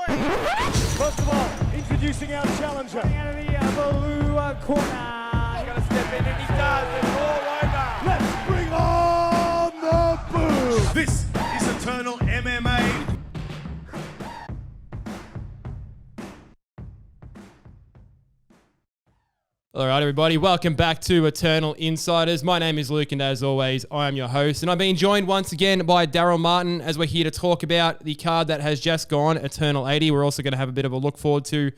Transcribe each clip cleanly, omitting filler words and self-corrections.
First of all, introducing our challenger. Out of the blue corner. He's going to step in and he does. It's all over. Let's bring on the boom. This is Eternal MMA. All right, everybody, welcome back to Eternal Insiders. My name is Luke, and as always, I am your host. And I'm being joined once again by Darryl Martin as we're here to talk about the card that has just gone, Eternal 80. We're also going to have a bit of a look forward to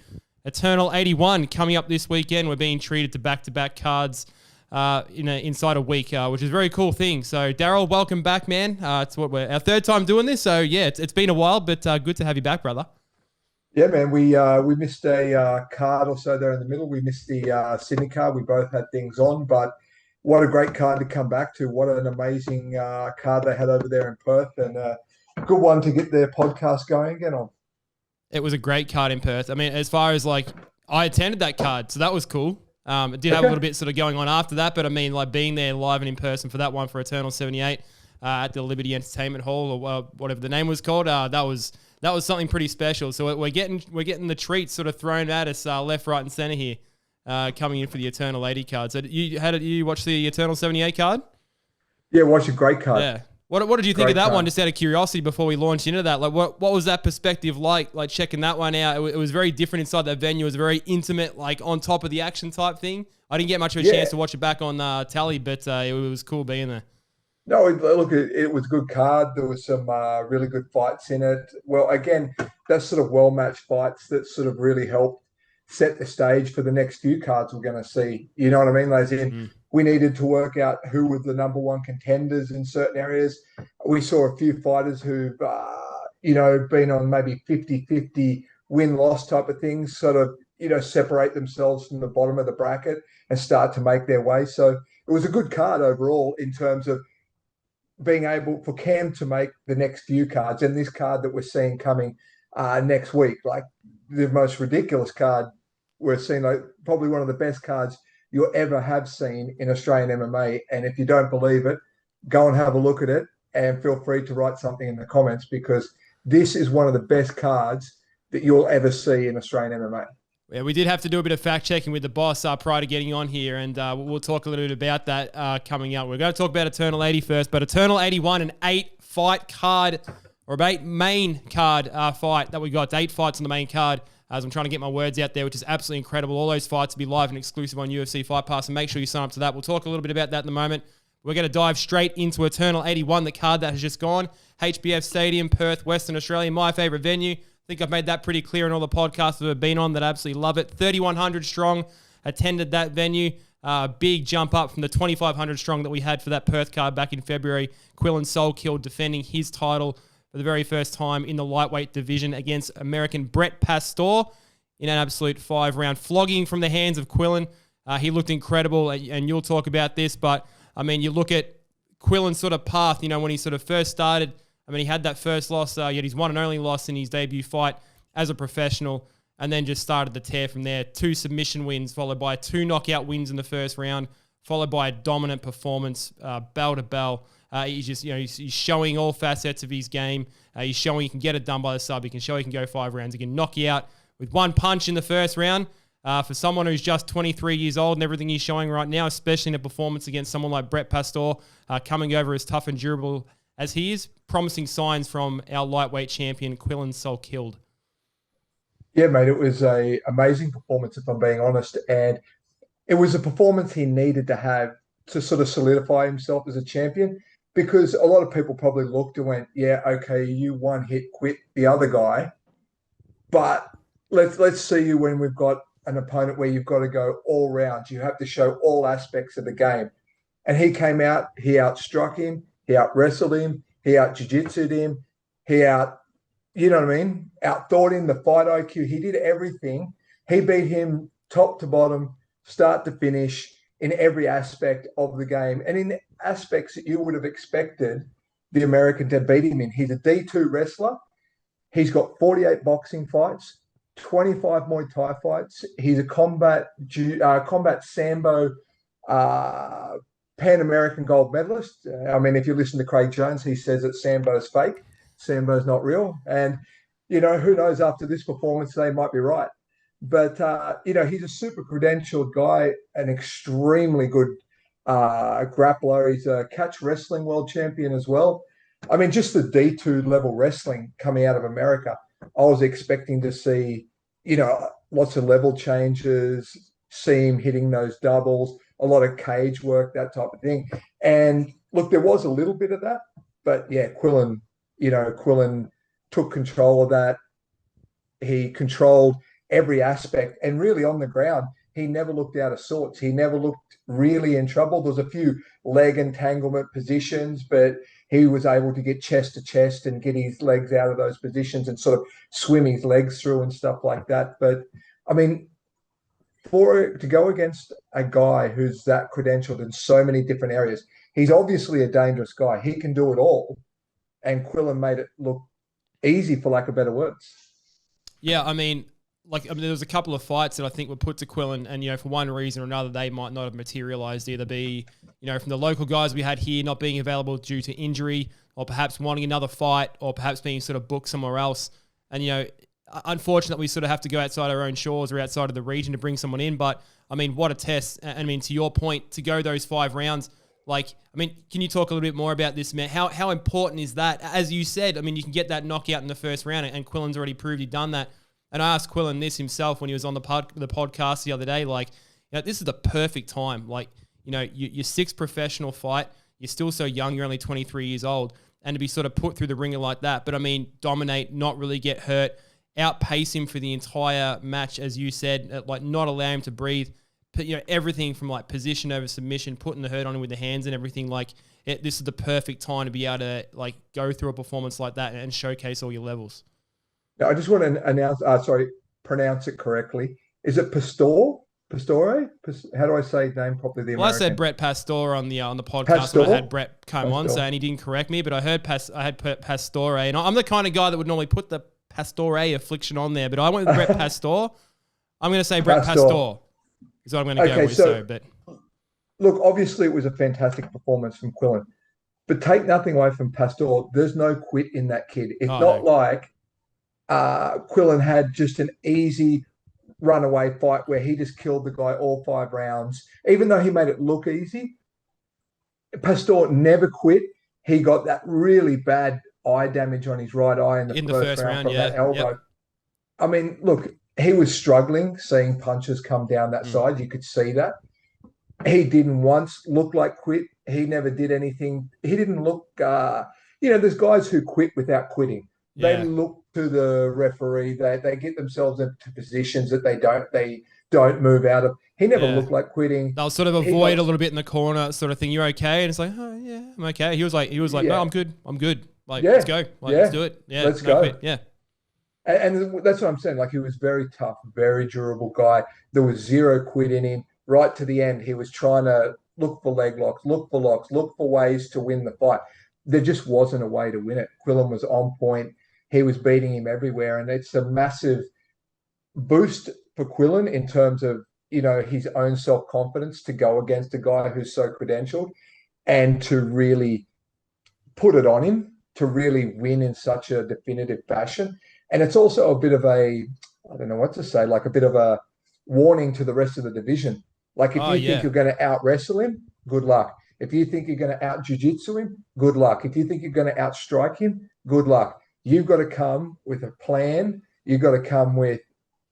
Eternal 81 coming up this weekend. We're being treated to back-to-back cards inside a week, which is a very cool thing. So, Darryl, welcome back, man. It's we're our third time doing this, so yeah, it's been a while, but good to have you back, brother. Yeah, man, we missed a card or so there in the middle. We missed the Sydney card. We both had things on, but what a great card to come back to. What an amazing card they had over there in Perth, and a good one to get their podcast going again on. It was a great card in Perth. I mean, as far as I attended that card, so that was cool. It did have a little bit sort of going on after that, but I mean, being there live and in person for that one for Eternal 78 at the Liberty Entertainment Hall or whatever the name was called, that was something pretty special. So we're getting the treats sort of thrown at us left, right, and center here, coming in for the Eternal 80 card. So you watch the Eternal 78 card? Yeah, watch a great card. Yeah. What did you think Great of that card. one? Just out of curiosity, before we launched into that, what was that perspective like? Like checking that one out, it was very different inside that venue. It was very intimate, on top of the action type thing. I didn't get much of a chance to watch it back on tally, but it was cool being there. No, look, it was a good card. There was some really good fights in it. Well, again, that's sort of well-matched fights that sort of really helped set the stage for the next few cards we're going to see. You know what I mean? As in, we needed to work out who were the number one contenders in certain areas. We saw a few fighters who've, been on maybe 50-50 win-loss type of things, sort of, separate themselves from the bottom of the bracket and start to make their way. So it was a good card overall in terms of being able for Cam to make the next few cards, and this card that we're seeing coming next week, the most ridiculous card we're seeing, probably one of the best cards you'll ever have seen in Australian MMA. And if you don't believe it, go and have a look at it and feel free to write something in the comments, because this is one of the best cards that you'll ever see in Australian MMA. Yeah, we did have to do a bit of fact-checking with the boss prior to getting on here, and we'll talk a little bit about that coming up. We're going to talk about Eternal 80 first, but Eternal 81, an 8-fight card, or 8 main card fight that we got. 8 fights on the main card, as I'm trying to get my words out there, which is absolutely incredible. All those fights will be live and exclusive on UFC Fight Pass, and make sure you sign up to that. We'll talk a little bit about that in a moment. We're going to dive straight into Eternal 81, the card that has just gone. HBF Stadium, Perth, Western Australia, my favourite venue. I think I've made that pretty clear in all the podcasts that I've been on that I absolutely love it. 3,100 strong attended that venue. Big jump up from the 2,500 strong that we had for that Perth card back in February. Quillen Salkilld defending his title for the very first time in the lightweight division against American Brett Pastore in an absolute 5-round flogging from the hands of Quillen. He looked incredible, and you'll talk about this, but I mean, you look at Quillen's sort of path, when he sort of first started. I mean, he had that first loss, yet his one and only loss in his debut fight as a professional, and then just started the tear from there. 2 submission wins, followed by 2 knockout wins in the first round, followed by a dominant performance, bell to bell. He's just, he's showing all facets of his game. He's showing he can get it done by the sub. He can show he can go 5 rounds. He can knock you out with 1 punch in the first round. For someone who's just 23 years old and everything he's showing right now, especially in a performance against someone like Brett Pastore, coming over as tough and durable as he is, promising signs from our lightweight champion, Quillen Salkilld. Yeah, mate, it was an amazing performance, if I'm being honest. And it was a performance he needed to have to sort of solidify himself as a champion, because a lot of people probably looked and went, yeah, okay, you one hit quit the other guy. But let's see you when we've got an opponent where you've got to go all rounds. You have to show all aspects of the game. And he came out, he outstruck him, he out-wrestled him, he out-jiu-jitsu'd him, he out-thought him, the fight IQ. He did everything. He beat him top to bottom, start to finish, in every aspect of the game. And in aspects that you would have expected the American to beat him in. He's a D2 wrestler. He's got 48 boxing fights, 25 Muay Thai fights. He's a combat Sambo Pan American gold medalist. I mean, if you listen to Craig Jones, he says that Sambo's fake. Sambo's not real. And who knows, after this performance, they might be right. But, he's a super credentialed guy, an extremely good grappler. He's a catch wrestling world champion as well. I mean, just the D2 level wrestling coming out of America, I was expecting to see, lots of level changes, see him hitting those doubles, a lot of cage work, that type of thing. And look, there was a little bit of that, but yeah, Quillen took control of that. He controlled every aspect, and really on the ground, he never looked out of sorts. He never looked really in trouble. There was a few leg entanglement positions, but he was able to get chest to chest and get his legs out of those positions and sort of swim his legs through and stuff like that. But I mean, to go against a guy who's that credentialed in so many different areas, he's obviously a dangerous guy. He can do it all. And Quillen made it look easy, for lack of better words. Yeah, I mean, there was a couple of fights that I think were put to Quillen, and, for one reason or another, they might not have materialized, either be, from the local guys we had here not being available due to injury, or perhaps wanting another fight, or perhaps being sort of booked somewhere else. And, unfortunately, we sort of have to go outside our own shores or outside of the region to bring someone in. But, I mean, what a test. I mean, to your point, to go those 5 rounds, can you talk a little bit more about this, man? How important is that? As you said, I mean, you can get that knockout in the first round, and Quillen's already proved he'd done that. And I asked Quillen this himself when he was on the podcast the other day, this is the perfect time. Your 6th professional fight, you're still so young, you're only 23 years old, and to be sort of put through the ringer like that. But I mean, dominate, not really get hurt, outpace him for the entire match, as you said, not allow him to breathe. Everything from position over submission, putting the hurt on him with the hands and everything. This is the perfect time to be able to go through a performance like that and showcase all your levels. Now, I just want to pronounce it correctly. Is it Pastore? Pastore? How do I say his name properly? I said Brett Pastore on the podcast when I had Brett come on, and he didn't correct me, but I heard I had Pastore, and I'm the kind of guy that would normally put the Pastore affliction on there, but I went with Brett Pastore. I'm going to say Brett Pastore is what I'm going to go with. But look, obviously it was a fantastic performance from Quillen, but take nothing away from Pastore. There's no quit in that kid. It's not like Quillen had just an easy runaway fight where he just killed the guy all 5 rounds. Even though he made it look easy, Pastore never quit. He got that really bad eye damage on his right eye in the first round from that elbow. Yep. I mean, look, he was struggling seeing punches come down that side. You could see that. He didn't once look like quit. He never did anything. He didn't look, there's guys who quit without quitting. They look to the referee. They get themselves into positions that they don't move out of. He never looked like quitting. They'll sort of avoid a little bit in the corner, sort of thing. You're okay, and it's oh yeah, I'm okay. He was like, no, I'm good. Let's go. Let's do it. Yeah, let's go. Quit. Yeah. And that's what I'm saying. He was very tough, very durable guy. There was zero quit in him. Right to the end, he was trying to look for leg locks, look for locks, look for ways to win the fight. There just wasn't a way to win it. Quillen was on point. He was beating him everywhere. And it's a massive boost for Quillen in terms of, his own self-confidence to go against a guy who's so credentialed and to really put it on him, to really win in such a definitive fashion. And it's also a bit of I don't know what to say, a bit of a warning to the rest of the division. If you think you're going to out-wrestle him, good luck. If you think you're going to out-jiu-jitsu him, good luck. If you think you're going to out-strike him, good luck. You've got to come with a plan. You've got to come with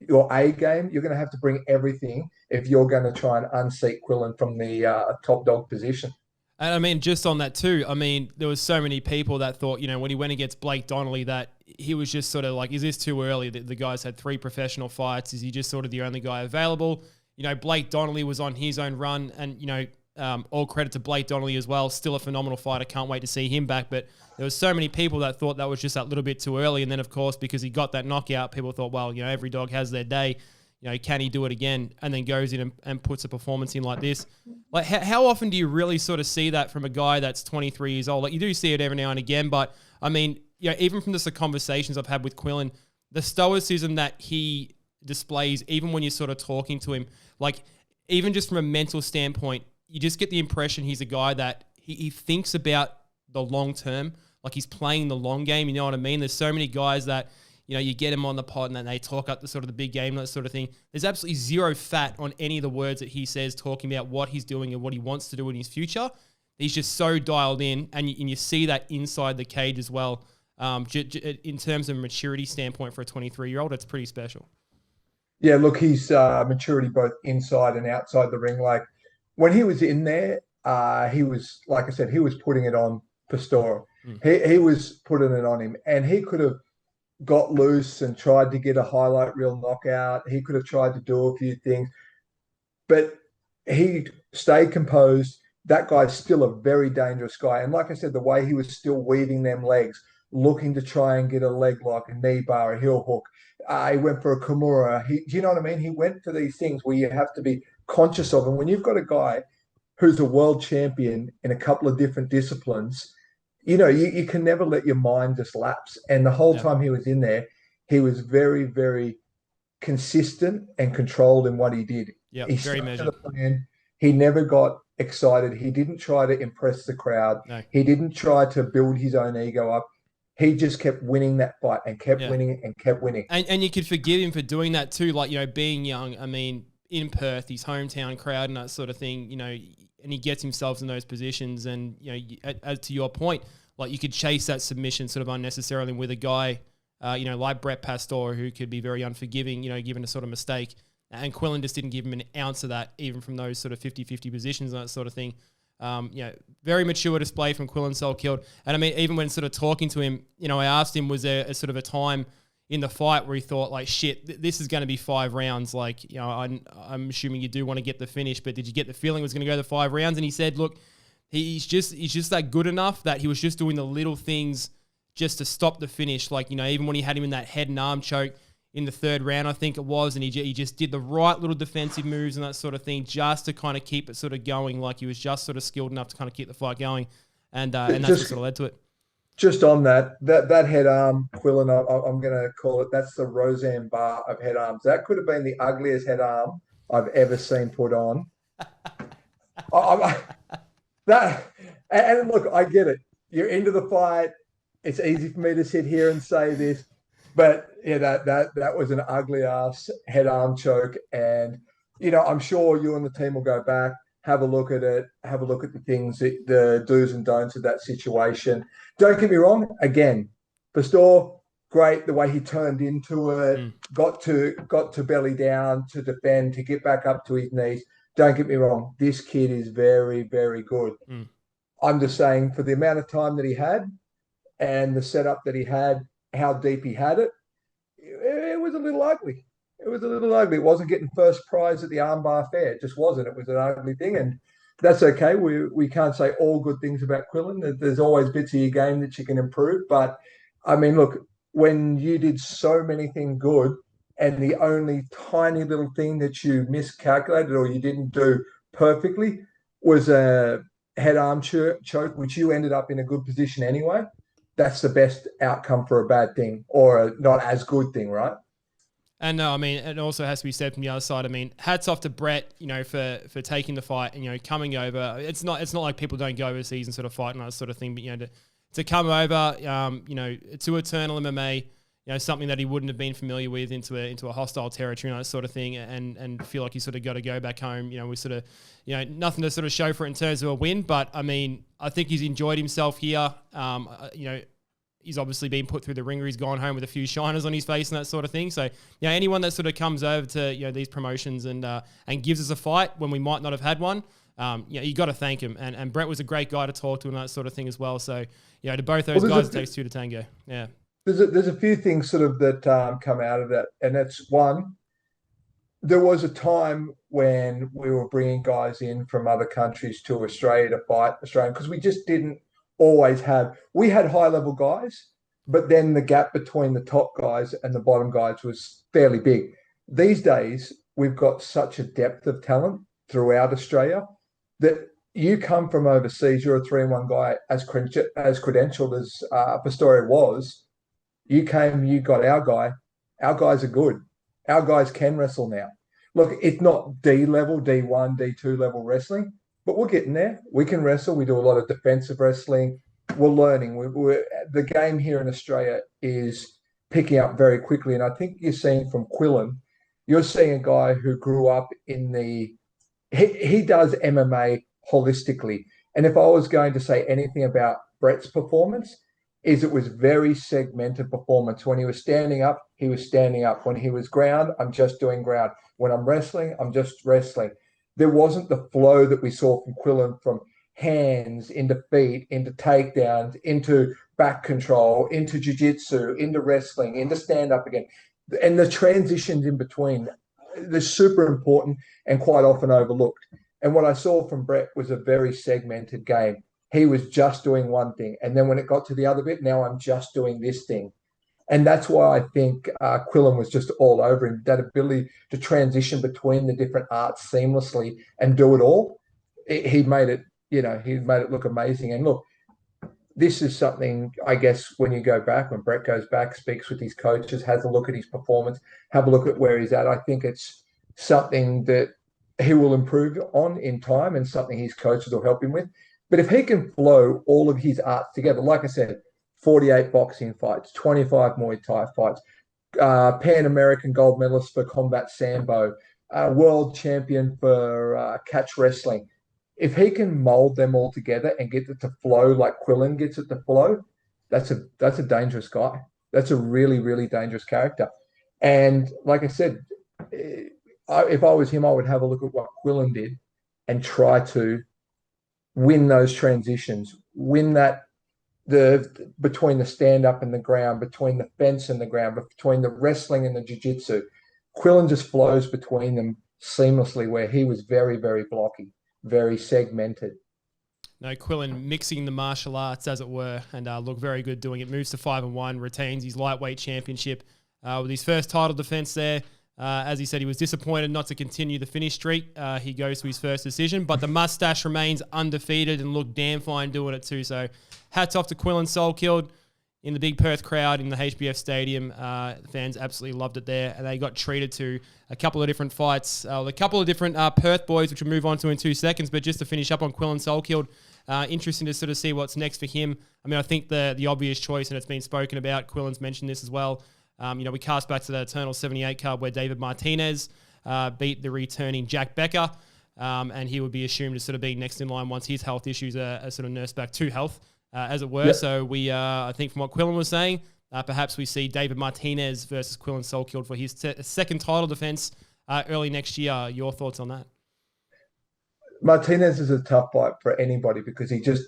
your A game. You're going to have to bring everything if you're going to try and unseat Quillen from the top dog position. And I mean, just on that too, I mean, there was so many people that thought, when he went against Blake Donnelly, that he was just sort of is this too early? The guy's had 3 professional fights. Is he just sort of the only guy available? Blake Donnelly was on his own run, and, all credit to Blake Donnelly as well. Still a phenomenal fighter. Can't wait to see him back. But there was so many people that thought that was just that little bit too early. And then, of course, because he got that knockout, people thought, well, every dog has their day. Can he do it again? And then goes in and puts a performance in like this. How often do you really sort of see that from a guy that's 23 years old? You do see it every now and again, but I mean, even from just the conversations I've had with Quillen, the stoicism that he displays, even when you're sort of talking to him, even just from a mental standpoint, you just get the impression he's a guy that he thinks about the long term, he's playing the long game. You know what I mean? There's so many guys that, you get him on the pod and then they talk up the sort of the big game, that sort of thing. There's absolutely zero fat on any of the words that he says, talking about what he's doing and what he wants to do in his future. He's just so dialed in, and you see that inside the cage as well. In terms of maturity standpoint for a 23-year-old, it's pretty special. Yeah, look, he's maturity both inside and outside the ring. Like when he was in there, he was, like I said, he was putting it on Pastore. He was putting it on him, and he could have got loose and tried to get a highlight reel knockout. He could have tried to do a few things, but he stayed composed. That guy's still a very dangerous guy. And like I said, the way he was still weaving them legs, looking to try and get a leg lock, a knee bar, a heel hook. He went for a Kimura. Do you know what I mean? He went for these things where you have to be conscious of. And when you've got a guy who's a world champion in a couple of different disciplines, you can never let your mind just lapse. And the whole time he was in there, he was very, very consistent and controlled in what he did. Yeah, he very measured. The plan. He never got excited. He didn't try to impress the crowd. No. He didn't try to build his own ego up. He just kept winning that fight and kept winning and kept winning. And you could forgive him for doing that too, like, being young. I mean, in Perth, his hometown crowd and that sort of thing, and he gets himself in those positions. And, as to your point, like, you could chase that submission sort of unnecessarily with a guy, like Brett Pastore, who could be very unforgiving, given a sort of mistake. And Quillen just didn't give him an ounce of that, even from those sort of 50-50 positions and that sort of thing. Very mature display from Quillen Salkilld. And I mean, even when sort of talking to him, I asked him, was there a sort of a time in the fight where he thought, like, shit, this is going to be 5 rounds. Like, I'm assuming you do want to get the finish, but did you get the feeling it was going to go the 5 rounds? And he said, look, he's just that good enough that he was just doing the little things just to stop the finish. Like, even when he had him in that head and arm choke in the 3rd round, I think it was, and he just did the right little defensive moves and that sort of thing just to kind of keep it sort of going. Like, he was just sort of skilled enough to kind of keep the fight going, and that's what sort of led to it. Just on that head arm, Quillen, I'm going to call it, that's the Roseanne bar of head arms. That could have been the ugliest head arm I've ever seen put on. And look, I get it. You're into the fight. It's easy for me to sit here and say this, but yeah, that was an ugly ass head arm choke. And, I'm sure you and the team will go back, have a look at it, have a look at the things, the do's and don'ts of that situation. Don't get me wrong. Again, Pastore, great. The way he turned into it, got to belly down, to defend, to get back up to his knees. Don't get me wrong. This kid is very, very good. I'm just saying, for the amount of time that he had and the setup that he had, how deep he had it, it was a little ugly. It was a little ugly. It wasn't getting first prize at the armbar fair. It just wasn't. It was an ugly thing, and that's okay. We can't say all good things about Quillen. There's always bits of your game that you can improve. But, I mean, look, when you did so many things good and the only tiny little thing that you miscalculated or you didn't do perfectly was a head arm choke, which you ended up in a good position anyway, that's the best outcome for a bad thing or a not as good thing, right? And no, I mean, it also has to be said from the other side. I mean, hats off to Brett, for taking the fight and, coming over. It's not like people don't go overseas and sort of fight and that sort of thing, but, to come over, to Eternal MMA, something that he wouldn't have been familiar with into a hostile territory and that sort of thing, and feel like he sort of got to go back home. We sort of, nothing to sort of show for it in terms of a win, but I mean, I think he's enjoyed himself here. He's obviously been put through the ringer. He's gone home with a few shiners on his face and that sort of thing. So, anyone that sort of comes over to, these promotions and gives us a fight when we might not have had one, you got to thank him. And Brett was a great guy to talk to and that sort of thing as well. So, to both those guys, it takes 2 to tango. Yeah. There's a few things sort of that come out of that. And that's one, there was a time when we were bringing guys in from other countries to Australia to fight Australian, because we just didn't always we had high-level guys, but then the gap between the top guys and the bottom guys was fairly big. These days, we've got such a depth of talent throughout Australia that you come from overseas, you're a 3-1 guy, as credentialed as Pastore was. You came, you got our guy. Our guys are good. Our guys can wrestle now. Look, it's not D level, D1, D2 level wrestling, but we're getting there. We can wrestle. We do a lot of defensive wrestling. We're learning. The game here in Australia is picking up very quickly. And I think you're seeing from Quillen, you're seeing a guy who grew up in he does MMA holistically. And if I was going to say anything about Brett's performance, is it was very segmented performance. When he was standing up, he was standing up. When he was ground, I'm just doing ground. When I'm wrestling, I'm just wrestling. There wasn't the flow that we saw from Quillen, from hands into feet, into takedowns, into back control, into jiu-jitsu, into wrestling, into stand-up again. And the transitions in between, they're super important and quite often overlooked. And what I saw from Brett was a very segmented game. He was just doing one thing. And then when it got to the other bit, now I'm just doing this thing. And that's why I think Quillen was just all over him, that ability to transition between the different arts seamlessly and do it all. He made it look amazing. And look, this is something, I guess, when Brett goes back, speaks with his coaches, has a look at his performance, have a look at where he's at. I think it's something that he will improve on in time and something his coaches will help him with. But if he can flow all of his arts together, like I said, 48 boxing fights, 25 Muay Thai fights, Pan American gold medalist for combat sambo, world champion for catch wrestling. If he can mold them all together and get it to flow like Quillen gets it to flow, that's a dangerous guy. That's a really, really dangerous character. And like I said, if I was him, I would have a look at what Quillen did and try to win those transitions, win that between the stand-up and the ground, between the fence and the ground, between the wrestling and the jiu-jitsu. Quillen just flows between them seamlessly, where he was very, very blocky, very segmented. No, Quillen mixing the martial arts, as it were, and looked very good doing it. Moves to 5-1, retains his lightweight championship with his first title defense there. As he said, he was disappointed not to continue the finish streak. He goes to his first decision, but the mustache remains undefeated and looked damn fine doing it too. So hats off to Quillen. Salkilld in the big Perth crowd in the HBF Stadium. The fans absolutely loved it there. And they got treated to a couple of different fights, a couple of different Perth boys, which we'll move on to in 2 seconds. But just to finish up on Quillen Salkilld, interesting to sort of see what's next for him. I mean, I think the obvious choice, and it's been spoken about, Quillen's mentioned this as well. We cast back to the Eternal 78 card where David Martinez beat the returning Jack Becker, and he would be assumed to sort of be next in line once his health issues are sort of nursed back to health, as it were. Yep. So I think from what Quillen was saying, perhaps we see David Martinez versus Quillen Salkilld for his second title defense early next year. Your thoughts on that? Martinez is a tough fight for anybody because he just,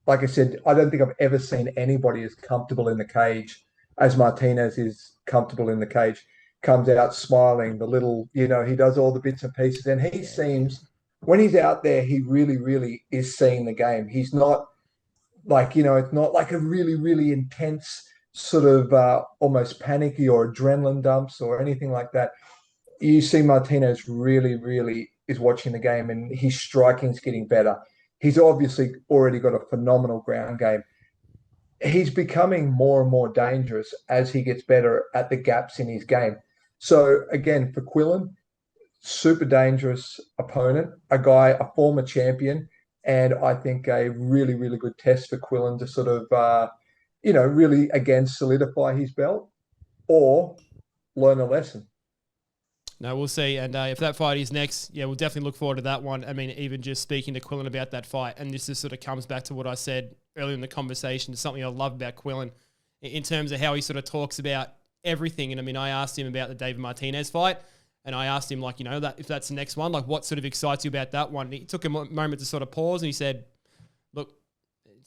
like I said, I don't think I've ever seen anybody as comfortable in the cage as Martinez is comfortable in the cage. Comes out smiling, the little, he does all the bits and pieces. And he seems, when he's out there, he really, really is seeing the game. He's not like, it's not like a really, really intense sort of almost panicky or adrenaline dumps or anything like that. You see Martinez really, really is watching the game, and his striking's getting better. He's obviously already got a phenomenal ground game. He's becoming more and more dangerous as he gets better at the gaps in his game. So again, for Quillen, super dangerous opponent, a former champion, and I think a really, really good test for Quillen to sort of, really again solidify his belt or learn a lesson. No, we'll see. And if that fight is next, we'll definitely look forward to that one. I mean, even just speaking to Quillen about that fight, and this just sort of comes back to what I said earlier in the conversation, to something I love about Quillen in terms of how he sort of talks about everything. And I mean, I asked him about the David Martinez fight, and I asked him, like, that if that's the next one, like, what sort of excites you about that one? And he took a moment to sort of pause, and he said, look,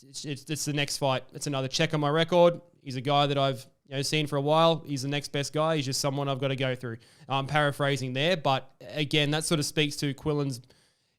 it's the next fight. It's another check on my record. He's a guy that I've seen for a while. He's the next best guy. He's just someone I've got to go through. I'm paraphrasing there, but again, that sort of speaks to Quillen's.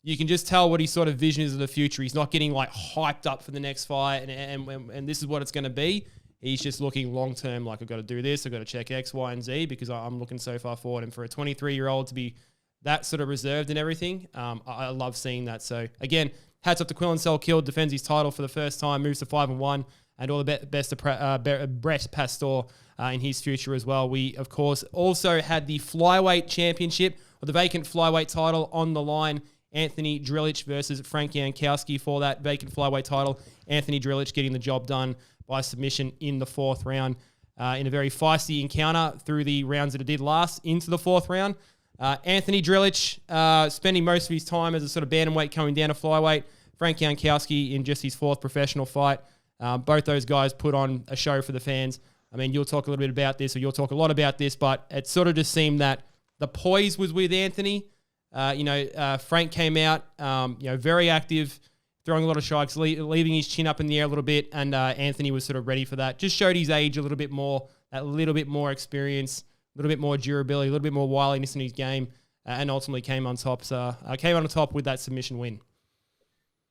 You can just tell what his sort of vision is of the future. He's not getting like hyped up for the next fight and this is what it's going to be. He's just looking long term, like, I've got to do this, I've got to check X, Y, and Z because I'm looking so far forward. And for a 23-year-old to be that sort of reserved and everything, I love seeing that. So again, hats up to Quillen Salkilld, defends his title for the first time, moves to 5-1, and all the best to Brett Pastore in his future as well. We, of course, also had the Flyweight Championship, or the vacant Flyweight title on the line. Anthony Drillich versus Frank Jankowski for that vacant Flyweight title. Anthony Drillich getting the job done by submission in the fourth round. in a very feisty encounter through the rounds that it did last into the fourth round. Anthony Drillich spending most of his time as a sort of bantamweight coming down to flyweight. Frank Jankowski in just his fourth professional fight. Both those guys put on a show for the fans. I mean, you'll talk a little bit about this, or you'll talk a lot about this, but it sort of just seemed that the poise was with Anthony. Frank came out, very active, throwing a lot of strikes, leaving his chin up in the air a little bit, and Anthony was sort of ready for that. Just showed his age a little bit more, a little bit more experience, a little bit more durability, a little bit more wiliness in his game, and ultimately came on top. So came on top with that submission win.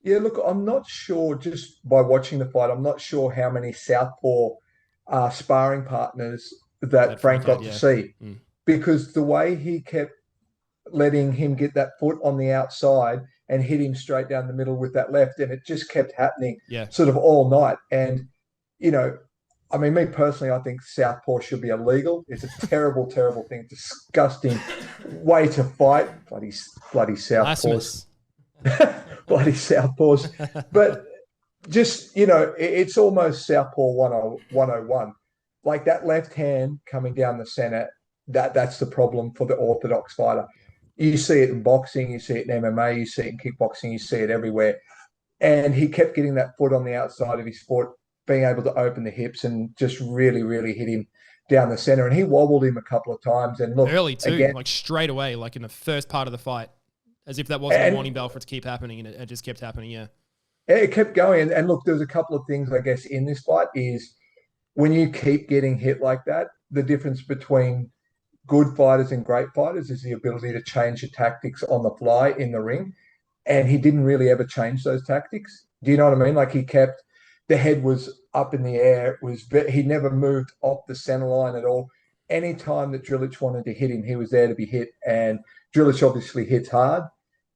Yeah, look, I'm not sure, just by watching the fight, I'm not sure how many southpaw sparring partners that Frank got to see. Because the way he kept letting him get that foot on the outside and hit him straight down the middle with that left, and it just kept happening sort of all night. And, I mean, me personally, I think southpaw should be illegal. It's a terrible, terrible thing, disgusting way to fight. Bloody southpaws. Bloody southpaws. But just, it's almost southpaw 101. Like that left hand coming down the center, that's the problem for the orthodox fighter. You see it in boxing, you see it in MMA, you see it in kickboxing, you see it everywhere. And he kept getting that foot on the outside of his foot, being able to open the hips and just really, really hit him down the center. And he wobbled him a couple of times. And look, early too, again, like straight away, like in the first part of the fight, as if that wasn't a warning bell for it to keep happening, and it just kept happening. Yeah, it kept going. And look, there's a couple of things, I guess, in this fight is when you keep getting hit like that, the difference between good fighters and great fighters is the ability to change your tactics on the fly in the ring. And he didn't really ever change those tactics. Do you know what I mean? Like he kept, the head was up in the air. He never moved off the center line at all. Any time that Drillich wanted to hit him, he was there to be hit. And Drillich obviously hits hard.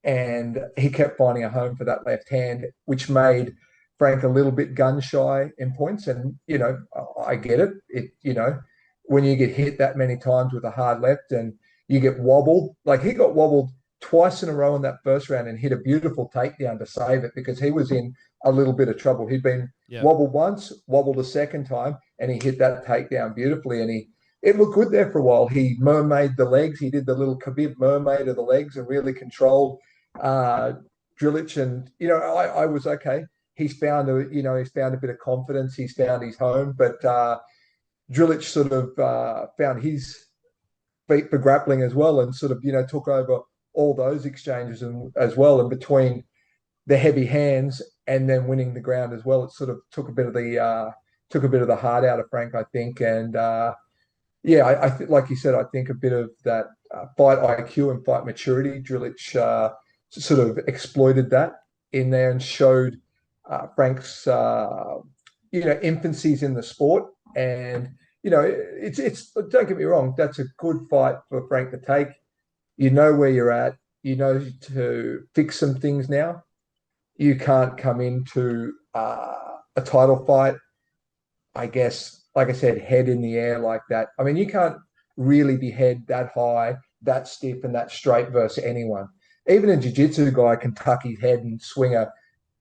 And he kept finding a home for that left hand, which made Frank a little bit gun shy in points. And, I get it. When you get hit that many times with a hard left and you get wobbled, like he got wobbled twice in a row in that first round and hit a beautiful takedown to save it because he was in a little bit of trouble. He'd been wobbled once, wobbled a second time, and he hit that takedown beautifully. And it looked good there for a while. He mermaid the legs. He did the little Khabib mermaid of the legs and really controlled Drillich. And, I was okay. He's found a bit of confidence. He's found his home, but Drillich sort of found his feet for grappling as well, and sort of took over all those exchanges as well. And between the heavy hands and then winning the ground as well, it sort of took a bit of the heart out of Frank, I think. And I think, like you said, I think a bit of that fight IQ and fight maturity, Drillich sort of exploited that in there and showed Frank's infancies in the sport. And it's don't get me wrong, that's a good fight for Frank to take. You know where you're at. You know to fix some things now. You can't come into a title fight, I guess, like I said, head in the air like that. I mean, you can't really be head that high, that stiff, and that straight versus anyone. Even a jiu-jitsu guy can tuck his head and swing a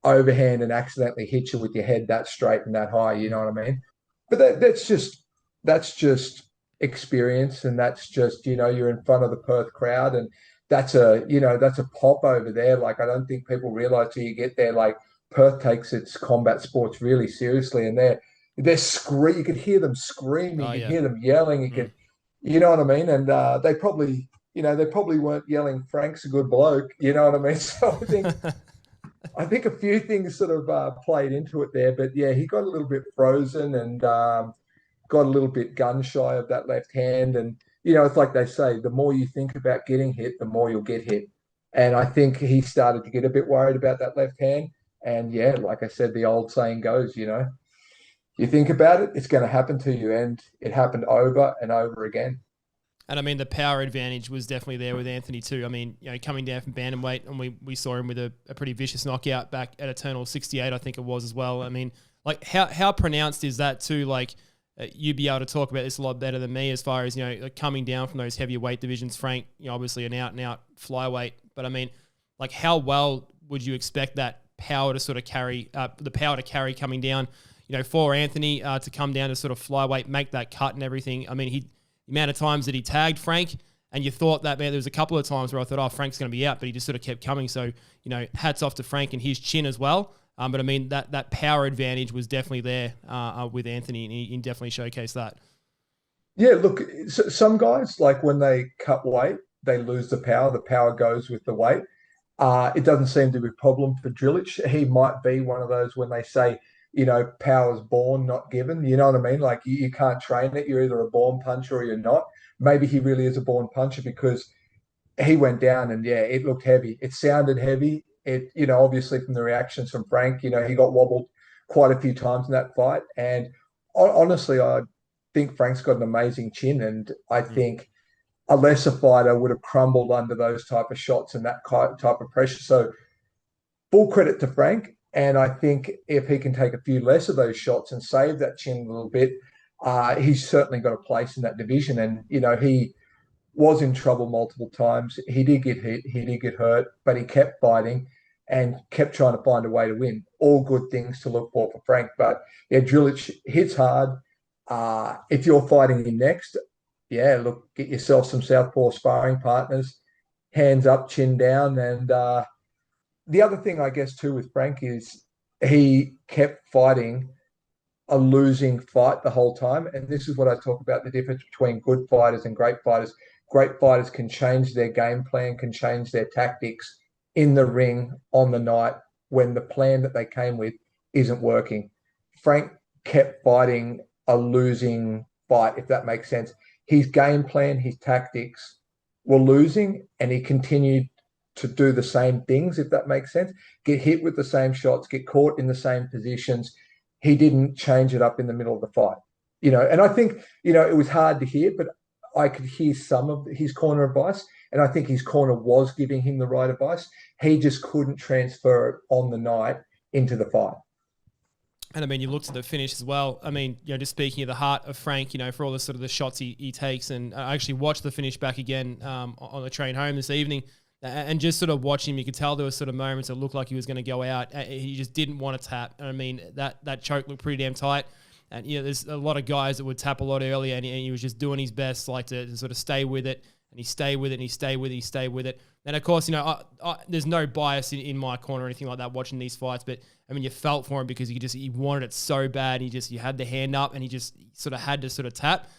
overhand and accidentally hit you with your head that straight and that high. You know what I mean? But that's just experience, and that's just you're in front of the Perth crowd, and that's a pop over there. Like I don't think people realize till you get there. Like Perth takes its combat sports really seriously, and they're you could hear them screaming, you could hear them yelling, you know what I mean? And they probably weren't yelling Frank's a good bloke, you know what I mean? So I think a few things sort of played into it there, but yeah, he got a little bit frozen and got a little bit gun shy of that left hand. And, it's like they say, the more you think about getting hit, the more you'll get hit. And I think he started to get a bit worried about that left hand. And yeah, like I said, the old saying goes, you think about it, it's going to happen to you. And it happened over and over again. And I mean, the power advantage was definitely there with Anthony too. I mean, coming down from bantamweight, and we saw him with a pretty vicious knockout back at Eternal 68, I think it was as well. I mean, like how pronounced is that too? Like you'd be able to talk about this a lot better than me as far as, coming down from those heavier weight divisions. Frank, obviously an out and out flyweight, but I mean, like how well would you expect that power to sort of carry, the power to carry coming down, for Anthony to come down to sort of flyweight, make that cut and everything. I mean, the amount of times that he tagged Frank, and you thought that, man, there was a couple of times where I thought, oh, Frank's going to be out, but he just sort of kept coming. So, hats off to Frank and his chin as well. But I mean, that power advantage was definitely there with Anthony, and he definitely showcased that. Yeah, look, some guys, like when they cut weight, they lose the power. The power goes with the weight. It doesn't seem to be a problem for Drillich. He might be one of those when they say, power's born, not given. You know what I mean? Like you can't train it. You're either a born puncher or you're not. Maybe he really is a born puncher because he went down and, it looked heavy. It sounded heavy. It, obviously from the reactions from Frank, he got wobbled quite a few times in that fight. And honestly, I think Frank's got an amazing chin. And I think a lesser fighter would have crumbled under those type of shots and that type of pressure. So full credit to Frank. And I think if he can take a few less of those shots and save that chin a little bit, he's certainly got a place in that division. And, he was in trouble multiple times. He did get hit, he did get hurt, but he kept fighting and kept trying to find a way to win. All good things to look for Frank. But, Drillich hits hard. If you're fighting him next, look, get yourself some southpaw sparring partners, hands up, chin down. And the other thing, I guess, too, with Frank is he kept fighting a losing fight the whole time. And this is what I talk about, the difference between good fighters and great fighters. Great fighters can change their game plan, can change their tactics in the ring on the night when the plan that they came with isn't working. Frank kept fighting a losing fight, if that makes sense. His game plan, his tactics were losing, and he continued to do the same things, if that makes sense. Get hit with the same shots, get caught in the same positions. He didn't change it up in the middle of the fight. And I think, it was hard to hear, but I could hear some of his corner advice, and I think his corner was giving him the right advice. He just couldn't transfer it on the night into the fight. And I mean, you looked at the finish as well. I mean, just speaking of the heart of Frank, for all the sort of the shots he takes, and I actually watched the finish back again on the train home this evening, and just sort of watching him, you could tell there were sort of moments that looked like he was going to go out. He just didn't want to tap. I mean, that choke looked pretty damn tight. And, there's a lot of guys that would tap a lot earlier, and he was just doing his best, like to sort of stay with it, and he stayed with it, and he stayed with it, he stayed with it. And of course, there's no bias in my corner or anything like that watching these fights, but I mean, you felt for him because he wanted it so bad. You had the hand up, and he just sort of had to sort of tap,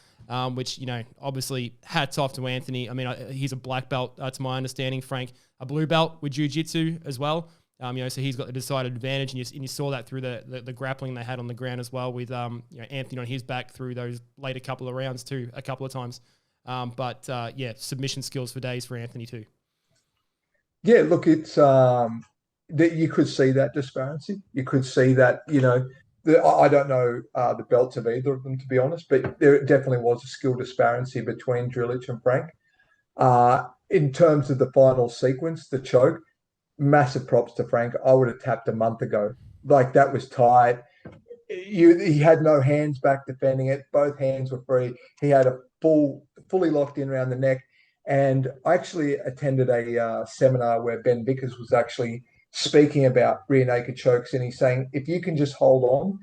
which, obviously hats off to Anthony. I mean, he's a black belt, to my understanding. Frank, a blue belt with jiu-jitsu as well. So he's got the decided advantage, and you saw that through the grappling they had on the ground as well with Anthony on his back through those later couple of rounds too, a couple of times. But submission skills for days for Anthony too. Yeah, look, it's that you could see that disparity. You could see that, I don't know the belts of either of them, to be honest, but there definitely was a skill disparity between Drillich and Frank. In terms of the final sequence, the choke, massive props to Frank. I would have tapped a month ago. Like, that was tight. He had no hands back defending it. Both hands were free. He had a fully locked in around the neck. And I actually attended a seminar where Ben Vickers was actually speaking about rear naked chokes, and he's saying, if you can just hold on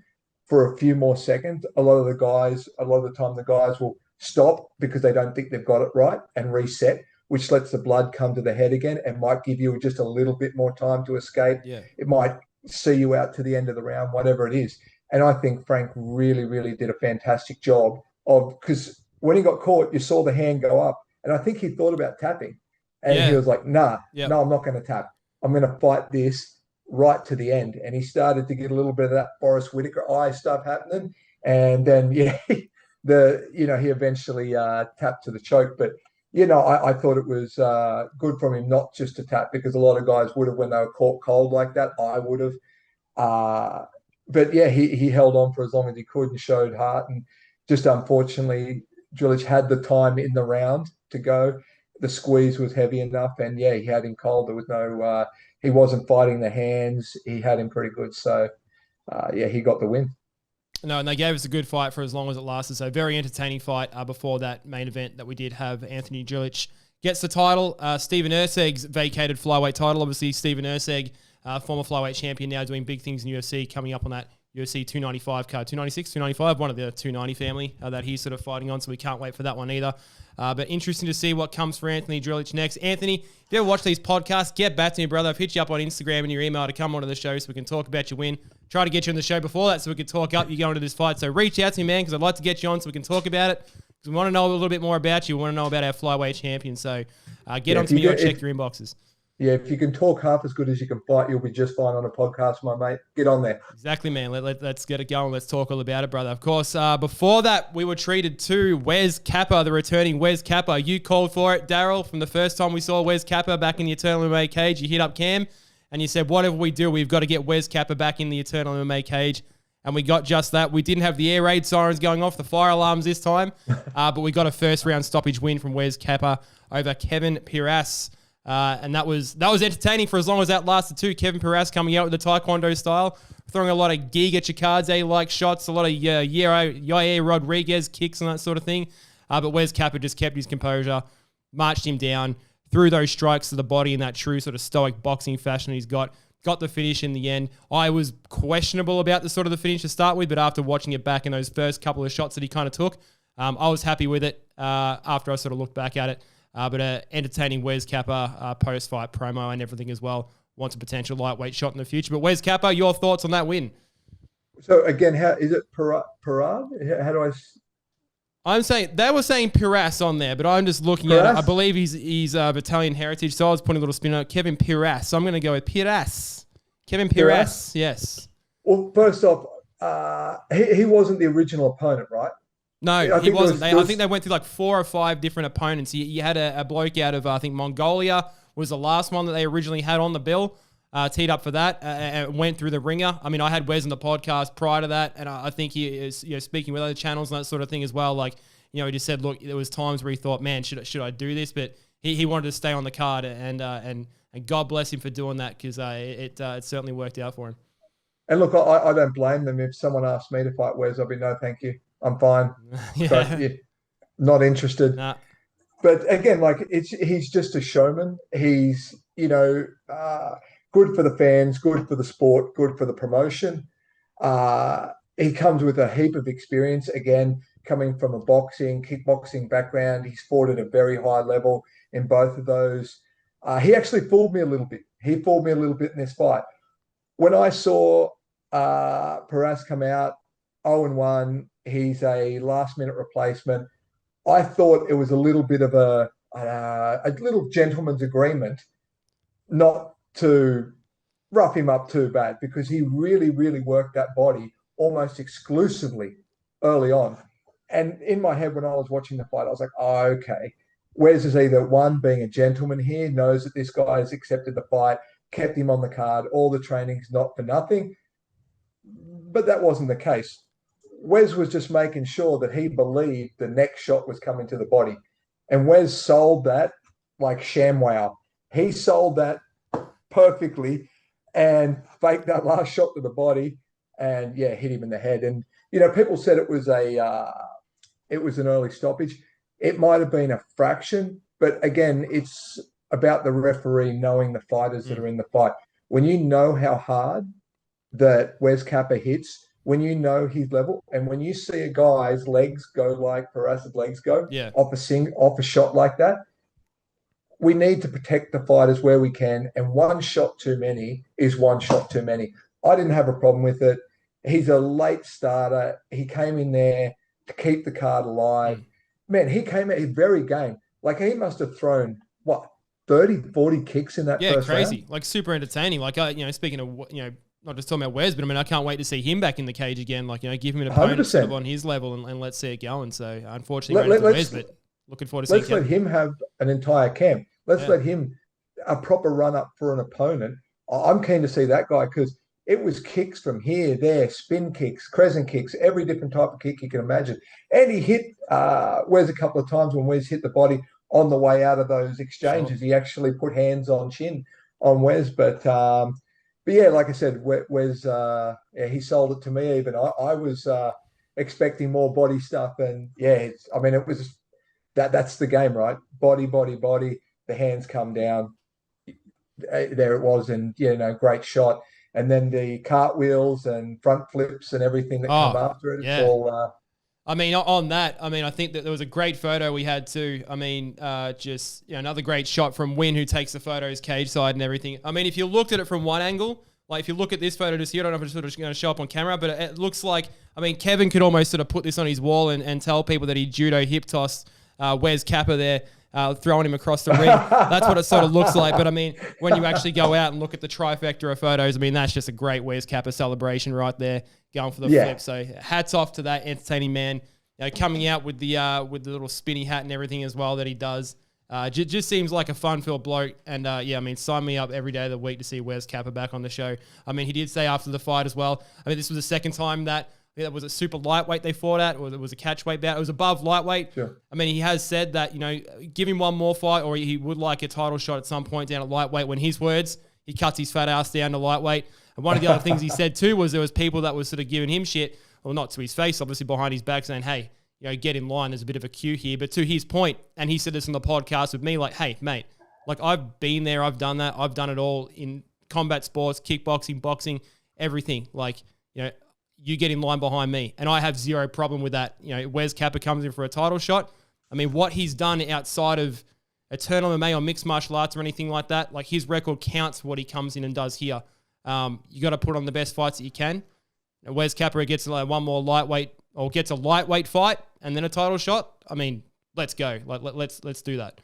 for a few more seconds, a lot of the time the guys will stop because they don't think they've got it right and reset, which lets the blood come to the head again and might give you just a little bit more time to escape. Yeah. It might see you out to the end of the round, whatever it is. And I think Frank really, really did a fantastic job because when he got caught, you saw the hand go up, and I think he thought about tapping. And he was like, no, I'm not going to tap. I'm going to fight this right to the end. And he started to get a little bit of that Forrest Whitaker eye stuff happening. And then, he eventually tapped to the choke. But, I thought it was good from him not just to tap, because a lot of guys would have when they were caught cold like that. I would have. But, he held on for as long as he could and showed heart. And just unfortunately, Drillich had the time in the round to go. The squeeze was heavy enough, and he had him cold. There was no, he wasn't fighting the hands. He had him pretty good. So, he got the win. No, and they gave us a good fight for as long as it lasted. So, very entertaining fight before that main event that we did have. Anthony Drillich gets the title. Stephen Erceg's vacated flyweight title. Obviously, Stephen Erceg, former flyweight champion, now doing big things in UFC, coming up on that UFC 295 card, 296, 295, one of the 290 family that he's sort of fighting on. So we can't wait for that one either. But interesting to see what comes for Anthony Drilic next. Anthony, if you ever watch these podcasts, get back to me, brother. I've hit you up on Instagram and your email to come onto the show so we can talk about your win. Try to get you on the show before that so we can talk up you going into this fight. So reach out to me, man, because I'd like to get you on so we can talk about it. Because we want to know a little bit more about you. We want to know about our flyweight champion. So get on to me or check your inboxes. Yeah, if you can talk half as good as you can fight, you'll be just fine on a podcast, my mate. Get on there. Exactly, man. Let's get it going. Let's talk all about it, brother. Of course, before that, we were treated to Wes Kappa, the returning Wes Kappa. You called for it, Darryl, from the first time we saw Wes Kappa back in the Eternal MMA cage. You hit up Cam, and you said, whatever we do, we've got to get Wes Kappa back in the Eternal MMA cage. And we got just that. We didn't have the air raid sirens going off, the fire alarms this time, but we got a first-round stoppage win from Wes Kappa over Kevin Piras. And that was entertaining for as long as that lasted too. Kevin Piras coming out with the Taekwondo style, throwing a lot of Giga Chikadze-like shots, a lot of Yair Rodriguez kicks and that sort of thing. But Wes Kappa just kept his composure, marched him down, threw those strikes to the body in that true sort of stoic boxing fashion he's got the finish in the end. I was questionable about the finish to start with, but after watching it back in those first couple of shots that he kind of took, I was happy with it after I sort of looked back at it. But entertaining Wes Kappa post-fight promo and everything as well. Wants a potential lightweight shot in the future. But Wes Kappa, your thoughts on that win? So again, how is it Parad? How do I? I'm saying they were saying Piras on there, but I'm just looking at it. I believe he's Italian heritage, so I was putting a little spin on it. Kevin Piras. So I'm going to go with Piras. Kevin Piras. Yes. Well, first off, he wasn't the original opponent, right? No, he wasn't. I think they went through like 4 or 5 different opponents. You had a bloke out of, I think, Mongolia was the last one that they originally had on the bill, teed up for that, and went through the ringer. I mean, I had Wes on the podcast prior to that, and I think he is, speaking with other channels and that sort of thing as well. Like, he just said, look, there was times where he thought, man, should I do this? But he wanted to stay on the card, and God bless him for doing that, because it certainly worked out for him. And look, I don't blame them. If someone asked me to fight Wes, I'd be no, thank you. I'm fine. Yeah. But, yeah, not interested. Nah. But again, like he's just a showman. He's, good for the fans, good for the sport, good for the promotion. He comes with a heap of experience, again, coming from a boxing, kickboxing background. He's fought at a very high level in both of those. He actually fooled me a little bit. He fooled me a little bit in this fight. When I saw Piras come out 0-1, he's a last-minute replacement. I thought it was a little bit of a little gentleman's agreement not to rough him up too bad, because he really, really worked that body almost exclusively early on. And in my head, when I was watching the fight, I was like, oh, okay. Wes is either one, being a gentleman here, knows that this guy has accepted the fight, kept him on the card, all the training's not for nothing. But that wasn't the case. Wes was just making sure that he believed the next shot was coming to the body. And Wes sold that like ShamWow. He sold that perfectly and faked that last shot to the body and, hit him in the head. And, people said it was an early stoppage. It might have been a fraction, but again, it's about the referee knowing the fighters that are in the fight. When you know how hard that Wes Kappa hits, when you know his level, and when you see a guy's legs go like Piras's legs go off a shot like that, we need to protect the fighters where we can, and one shot too many is one shot too many. I didn't have a problem with it. He's a late starter. He came in there to keep the card alive. Man, he came out very game. Like, he must have thrown, 30, 40 kicks in that first crazy. round? Like, super entertaining. Like, speaking of, not just talking about Wes, but I can't wait to see him back in the cage again. Like, give him an opponent sort of on his level and let's see it going. So, unfortunately, Wes, but looking forward to seeing Let's let him have an entire camp. Let's let him a proper run up for an opponent. I'm keen to see that guy, because it was kicks from here, there, spin kicks, crescent kicks, every different type of kick you can imagine. And he hit Wes a couple of times when Wes hit the body on the way out of those exchanges. Sure. He actually put hands on chin on Wes, but yeah, like I said, Wes, he sold it to me. Even I was expecting more body stuff, and it was that's the game, right? Body. The hands come down. There it was, and great shot. and then the cartwheels and front flips and everything that come after it. Yeah. It's all. I mean, on that, I mean, I think that there was a great photo we had too. I mean, just another great shot from Win, who takes the photos cage side and everything. I mean, if you looked at it from one angle, like if you look at this photo just here, I don't know if it's sort of going to show up on camera, but it looks like, I mean, Kevin could almost sort of put this on his wall and tell people that he judo hip tossed Wes Kappa there, throwing him across the ring. That's what it sort of looks like. But I mean, when you actually go out and look at the trifecta of photos, I mean, that's just a great Wes Kappa celebration right there, going for the flip. So hats off to that entertaining man. Coming out with the little spinny hat and everything as well that he does. Just seems like a fun-filled bloke. And, yeah, I mean, sign me up every day of the week to see Wes Kappa back on the show. I mean, he did say after the fight as well, I mean, this was the second time that was a super lightweight they fought at, or it was a catchweight bout. It was above lightweight. Sure. I mean, he has said that, give him one more fight or he would like a title shot at some point down at lightweight. When his words, he cuts his fat ass down to lightweight. And one of the other things he said too was there was people that was sort of giving him shit, well, not to his face, obviously behind his back, saying, hey, get in line. There's a bit of a queue here. But to his point, and he said this on the podcast with me, like, hey, mate, like I've been there. I've done that. I've done it all in combat sports, kickboxing, boxing, everything. Like, you get in line behind me. And I have zero problem with that. Wes Kappa comes in for a title shot. I mean, what he's done outside of Eternal MMA or mixed martial arts or anything like that, like his record counts for what he comes in and does here. You got to put on the best fights that you can. Wes Kappa gets one more lightweight or gets a lightweight fight and then a title shot. I mean, let's go. Let's do that.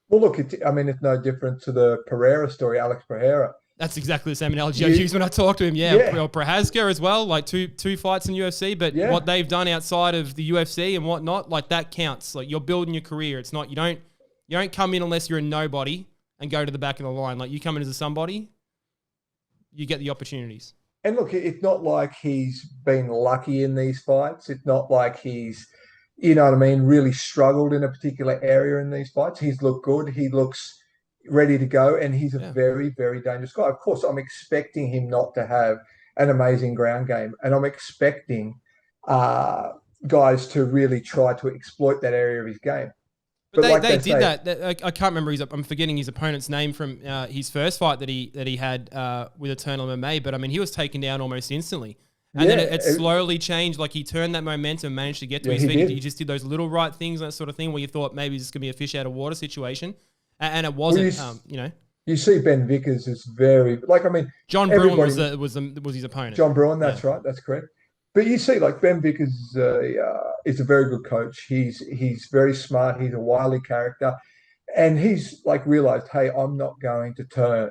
Well, look, it's no different to the Pereira story, Alex Pereira. That's exactly the same analogy I used when I talked to him. Yeah. Or Prohaska as well, like two fights in UFC, but what they've done outside of the UFC and whatnot, like that counts. Like you're building your career. It's not, you don't come in unless you're a nobody and go to the back of the line. Like you come in as a somebody, you get the opportunities. And look, it's not like he's been lucky in these fights. It's not like he's, really struggled in a particular area in these fights. He's looked good. He looks ready to go. And he's a very, very dangerous guy. Of course, I'm expecting him not to have an amazing ground game. And I'm expecting guys to really try to exploit that area of his game. But they did that. I can't remember I'm forgetting his opponent's name from his first fight that he had with Eternal MMA. But I mean, he was taken down almost instantly, and then it slowly changed. Like he turned that momentum, managed to get to his feet. He just did those little right things, that sort of thing, where you thought maybe this is gonna be a fish out of water situation, and it wasn't. You see, Ben Vickers is very John Bruin was his opponent. John Bruin, that's right, that's correct. But you see, like Ben Vickers is a very good coach. He's very smart. He's a wily character, and he's like realized, hey, I'm not going to turn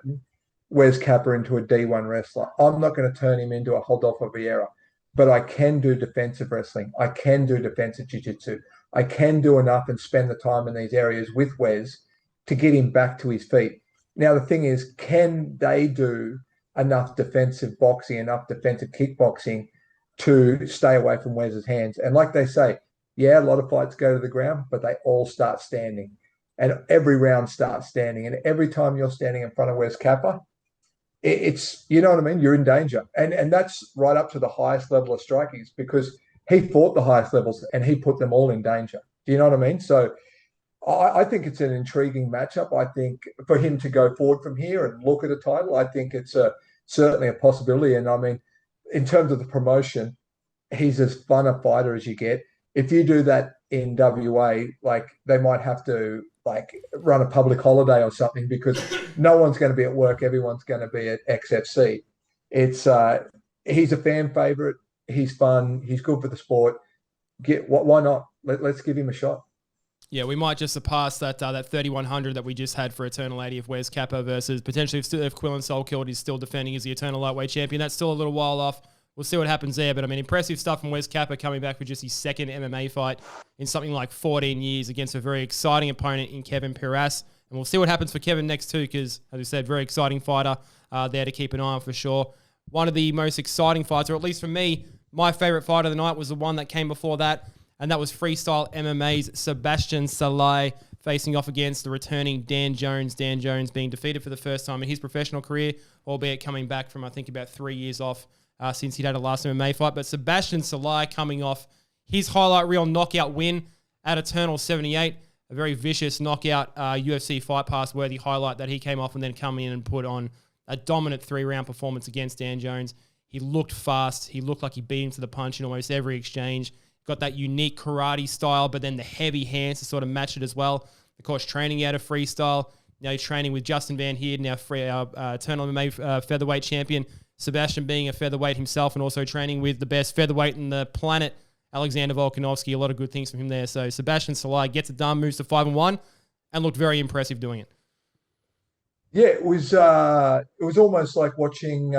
Wes Kappa into a D1 wrestler. I'm not going to turn him into a Rodolfo Vieira, but I can do defensive wrestling. I can do defensive jiu-jitsu. I can do enough and spend the time in these areas with Wes to get him back to his feet. Now, the thing is, can they do enough defensive boxing, enough defensive kickboxing to stay away from Wes's hands? And like they say, a lot of fights go to the ground, but they all start standing. And every round starts standing. And every time you're standing in front of Wes Kappa, it's, you know what I mean? You're in danger. And that's right up to the highest level of striking, because he fought the highest levels and he put them all in danger. Do you know what I mean? So I think it's an intriguing matchup. I think for him to go forward from here and look at a title, I think it's certainly a possibility. And I mean, in terms of the promotion, he's as fun a fighter as you get. If you do that in WA, like they might have to run a public holiday or something, because no one's going to be at work. Everyone's going to be at XFC. It's he's a fan favorite. He's fun. He's good for the sport. Why not? Let's give him a shot. Yeah, we might just surpass that 3,100 that we just had for Eternal 80 of Wes Kappa versus potentially if Quillan Salkilld is still defending as the Eternal Lightweight Champion. That's still a little while off. We'll see what happens there. But, I mean, impressive stuff from Wes Kappa coming back for just his second MMA fight in something like 14 years against a very exciting opponent in Kevin Piras. And we'll see what happens for Kevin next too, because, as I said, very exciting fighter there to keep an eye on for sure. One of the most exciting fights, or at least for me, my favorite fight of the night was the one that came before that, and that was Freestyle MMA's Sebastian Salai facing off against the returning Dan Jones. Dan Jones being defeated for the first time in his professional career, albeit coming back from, I think, about 3 years off since he'd had a last MMA fight. But Sebastian Salai coming off his highlight reel knockout win at Eternal 78, a very vicious knockout UFC Fight Pass worthy highlight that he came off and then come in and put on a dominant 3-round performance against Dan Jones. He looked fast. He looked like he beat him to the punch in almost every exchange. Got that unique karate style, but then the heavy hands to sort of match it as well. Of course, training out of freestyle. Now he's training with Justin Van Heerden, our Eternal MMA featherweight champion. Sebastian being a featherweight himself and also training with the best featherweight in the planet, Alexander Volkanovski. A lot of good things from him there. So Sebastian Salai gets it done, moves to 5-1, and looked very impressive doing it. Yeah, it was almost like watching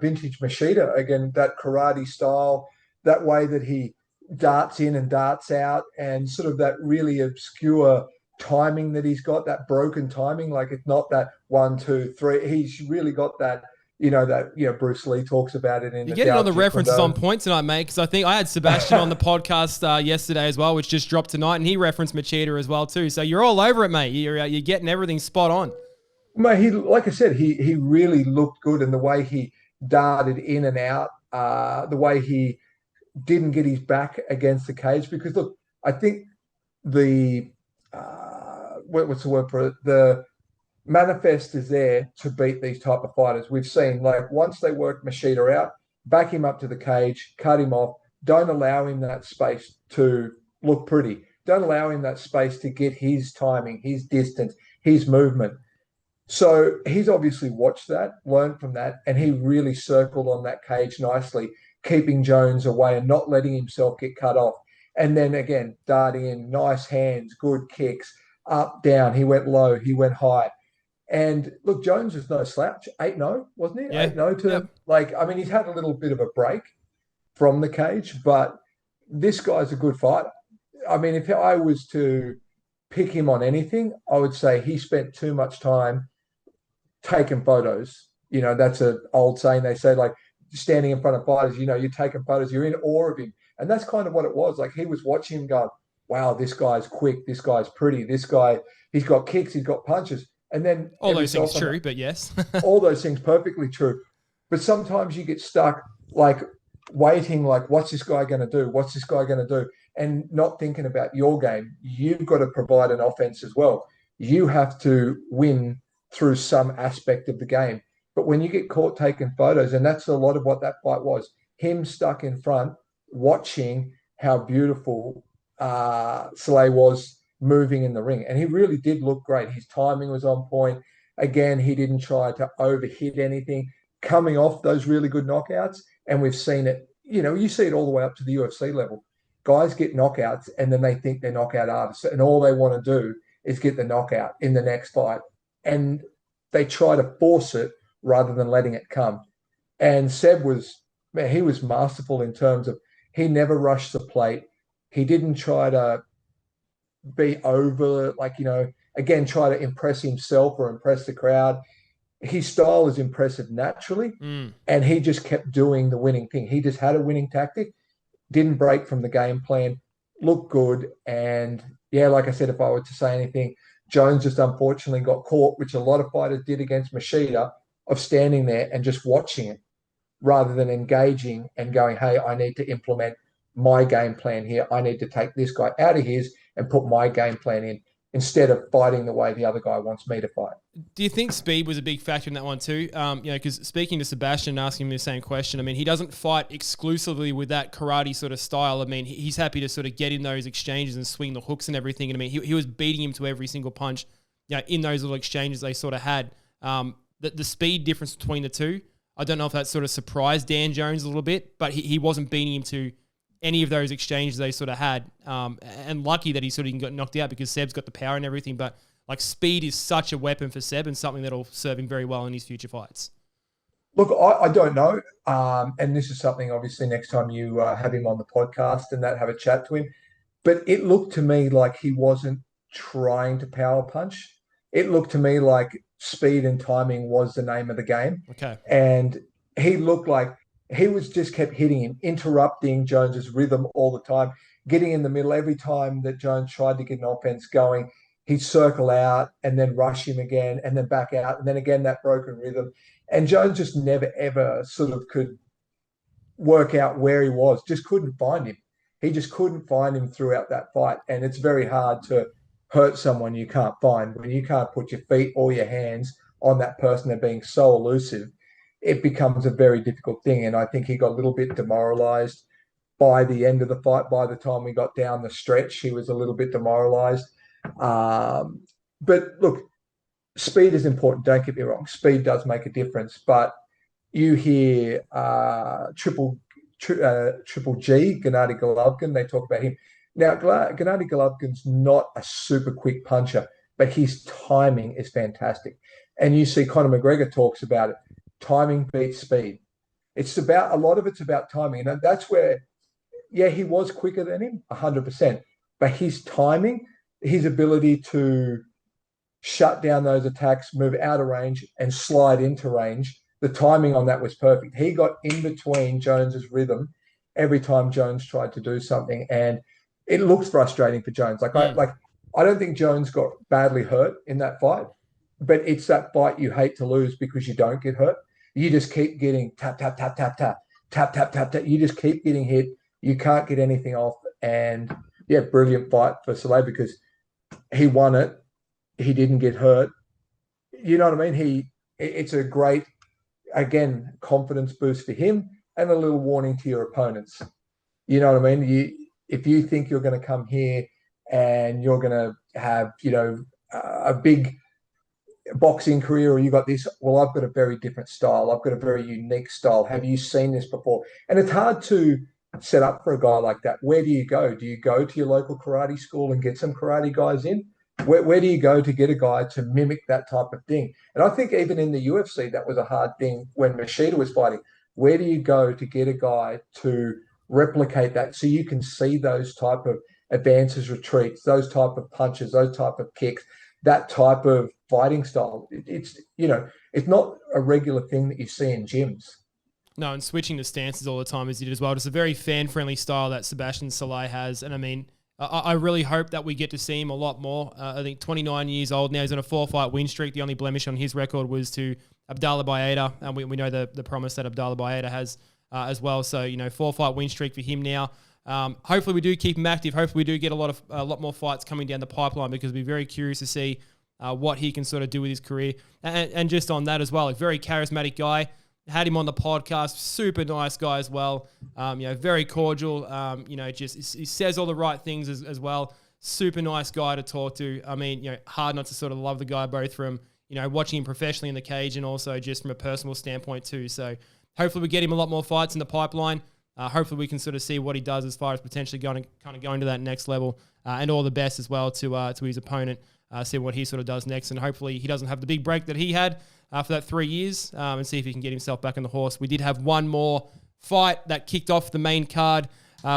vintage Machida again. That karate style, that way that he darts in and darts out, and sort of that really obscure timing that he's got, that broken timing. Like it's not that 1, 2, 3. He's really got that. Bruce Lee talks about it in. You're getting all the references on point tonight, mate, because I think I had Sebastian on the podcast yesterday as well, which just dropped tonight, and he referenced Machida as well too. So you're all over it, mate. You're getting everything spot on. Mate, like I said, he really looked good, and the way he darted in and out, the way he didn't get his back against the cage. Because look, I think the what's the word for it? The manifest is there to beat these type of fighters. We've seen, like, once they work Machida out, back him up to the cage, cut him off. Don't allow him that space to look pretty. Don't allow him that space to get his timing, his distance, his movement. So he's obviously watched that, learned from that, and he really circled on that cage nicely, keeping Jones away and not letting himself get cut off. And then again, darting in, nice hands, good kicks, up, down. He went low, he went high. And look, Jones is no slouch. 8-0, wasn't he? Yeah. 8-0 to he's had a little bit of a break from the cage, but this guy's a good fighter. I mean, if I was to pick him on anything, I would say he spent too much time taking photos. That's an old saying. They say, like, standing in front of fighters, you're taking photos, you're in awe of him. And that's kind of what it was. Like, he was watching him go, wow, this guy's quick, this guy's pretty, this guy, he's got kicks, he's got punches. And then all those things true, but yes. all those things perfectly true. But sometimes you get stuck, like, waiting, like, what's this guy going to do? What's this guy going to do? And not thinking about your game. You've got to provide an offense as well. You have to win through some aspect of the game. But when you get caught taking photos, and that's a lot of what that fight was, him stuck in front, watching how beautiful Salai was moving in the ring. And he really did look great. His timing was on point. Again, he didn't try to overhit anything, coming off those really good knockouts. And we've seen it, you see it all the way up to the UFC level. Guys get knockouts and then they think they're knockout artists, and all they want to do is get the knockout in the next fight. And they try to force it rather than letting it come. And Seb was masterful in terms of he never rushed the plate. He didn't try to be over, again, try to impress himself or impress the crowd. His style is impressive naturally, and he just kept doing the winning thing. He just had a winning tactic, didn't break from the game plan, looked good. And yeah, like I said, if I were to say anything, Jones just unfortunately got caught, which a lot of fighters did against Machida, of standing there and just watching it rather than engaging and going, hey, I need to implement my game plan here. I need to take this guy out of his and put my game plan in, instead of fighting the way the other guy wants me to fight. Do you think speed was a big factor in that one too? Because speaking to Sebastian and asking him the same question, I mean, he doesn't fight exclusively with that karate sort of style. I mean, he's happy to sort of get in those exchanges and swing the hooks and everything. And I mean, he was beating him to every single punch, in those little exchanges they sort of had. The speed difference between the two, I don't know if that sort of surprised Dan Jones a little bit, but he wasn't beating him to any of those exchanges they sort of had. And lucky that he sort of got knocked out because Seb's got the power and everything. But like, speed is such a weapon for Seb and something that'll serve him very well in his future fights. Look, I don't know. And this is something, obviously, next time you have him on the podcast and have a chat to him. But it looked to me like he wasn't trying to power punch. It looked to me like speed and timing was the name of the game. Okay. And he looked like he was just kept hitting him, interrupting Jones's rhythm all the time, getting in the middle. Every time that Jones tried to get an offense going, he'd circle out and then rush him again and then back out. And then again, that broken rhythm. And Jones just never, ever sort of could work out where he was, just couldn't find him. He just couldn't find him throughout that fight. And it's very hard to hurt someone you can't find when you can't put your feet or your hands on that person, they're being so elusive, it becomes a very difficult thing. And I think he got a little bit demoralized by the end of the fight. By the time we got down the stretch, he was a little bit demoralized. But look, speed is important. Don't get me wrong. Speed does make a difference. But you hear Triple G, Gennady Golovkin, they talk about him. Now, Gennady Golovkin's not a super quick puncher, but his timing is fantastic. And you see Conor McGregor talks about it. Timing beats speed. A lot of it's about timing. And that's where, yeah, he was quicker than him, 100%. But his timing, his ability to shut down those attacks, move out of range, and slide into range, the timing on that was perfect. He got in between Jones's rhythm every time Jones tried to do something. And it looked frustrating for Jones. I don't think Jones got badly hurt in that fight, but it's that fight you hate to lose because you don't get hurt. You just keep getting tap, tap, tap, tap, tap, tap, tap, tap, tap. You just keep getting hit. You can't get anything off. And yeah, brilliant fight for Salai because he won it. He didn't get hurt. You know what I mean? It's a great, again, confidence boost for him and a little warning to your opponents. You know what I mean? If you think you're going to come here and you're going to have, a big boxing career or you got this, well, I've got a very different style. I've got a very unique style. Have you seen this before? And it's hard to set up for a guy like that. Where do you go? Do you go to your local karate school and get some karate guys in? Where do you go to get a guy to mimic that type of thing? And I think even in the UFC, that was a hard thing when Machida was fighting. Where do you go to get a guy to replicate that so you can see those type of advances, retreats, those type of punches, those type of kicks, that type of fighting style? It's not a regular thing that you see in gyms. No, and switching the stances all the time as he did as well. Just a very fan-friendly style that Sebastian Salai has. And I mean, I really hope that we get to see him a lot more. I think 29 years old now. He's on a 4-fight win streak. The only blemish on his record was to Abdallah Baeta. And we know the promise that Abdallah Baeta has as well. So, 4-fight win streak for him now. Hopefully we do keep him active. Hopefully we do get a lot more fights coming down the pipeline because we're very curious to see what he can sort of do with his career. And just on that as well, a very charismatic guy. Had him on the podcast, super nice guy as well. Very cordial. He says all the right things as well. Super nice guy to talk to. I mean, hard not to sort of love the guy both from, watching him professionally in the cage and also just from a personal standpoint too. So hopefully we get him a lot more fights in the pipeline. Hopefully we can sort of see what he does as far as potentially going to that next level, and all the best as well to his opponent. See what he sort of does next, and hopefully he doesn't have the big break that he had for that 3 years, and see if he can get himself back on the horse. We did have one more fight that kicked off the main card,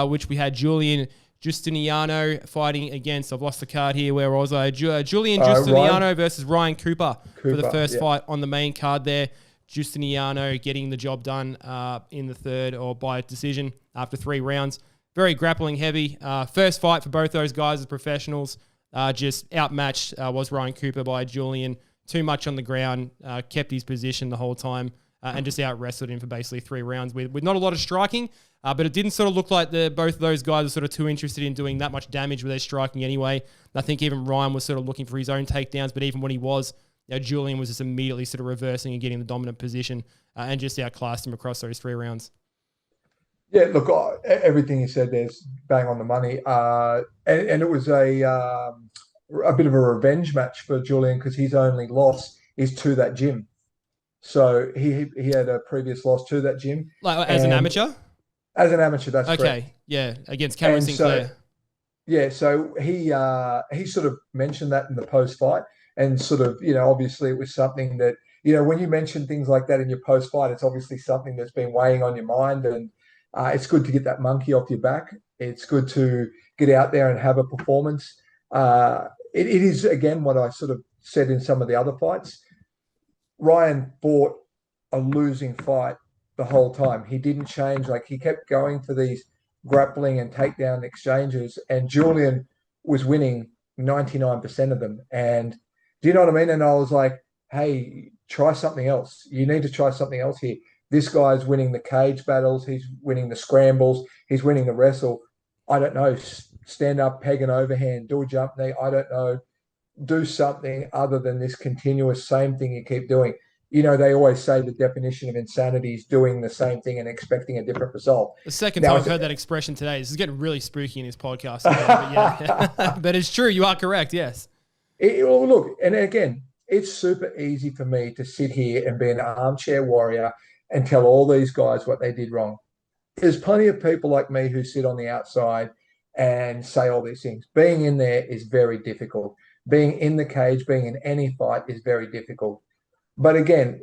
which we had Julian Justiniano fighting against, I've lost the card here, where was I? Julian Justiniano versus Ryan Cooper for the first fight on the main card there. Justiniano getting the job done in the third or by decision after 3 rounds. Very grappling heavy. First fight for both those guys as professionals. Just outmatched was Ryan Cooper by Julian. Too much on the ground, kept his position the whole time, and just out-wrestled him for basically 3 rounds with not a lot of striking, but it didn't sort of look like both of those guys were sort of too interested in doing that much damage with their striking anyway. I think even Ryan was sort of looking for his own takedowns, but even when he was, Julian was just immediately sort of reversing and getting the dominant position and just outclassed him across those 3 rounds. Yeah, look, everything you said there's bang on the money. And it was a bit of a revenge match for Julian because his only loss is to that gym. So he had a previous loss to that gym. Like as an amateur? As an amateur, that's okay. correct. Yeah, against Cameron Sinclair. So he sort of mentioned that in the post-fight and sort of, obviously it was something that, when you mention things like that in your post-fight, it's obviously something that's been weighing on your mind, and it's good to get that monkey off your back. It's good to get out there and have a performance. It is, again, what I sort of said in some of the other fights. Ryan fought a losing fight the whole time. He didn't change. He kept going for these grappling and takedown exchanges, and Julian was winning 99% of them. And do you know what I mean? And I was like, hey, try something else. You need to try something else here. This guy's winning the cage battles. He's winning the scrambles. He's winning the wrestle. I don't know. Stand up, peg and overhand, do a jump knee. I don't know. do something other than this continuous same thing you keep doing. You know, they always say the definition of insanity is doing the same thing and expecting a different result. The second time I've heard that expression today. This is getting really spooky in this podcast. Again, but yeah, but it's true. You are correct. Yes. Well, look, and again, it's super easy for me to sit here and be an armchair warrior and tell all these guys what they did wrong. There's plenty of people like me who sit on the outside and say all these things. Being in there is very difficult. Being in the cage, being in any fight is very difficult. But again,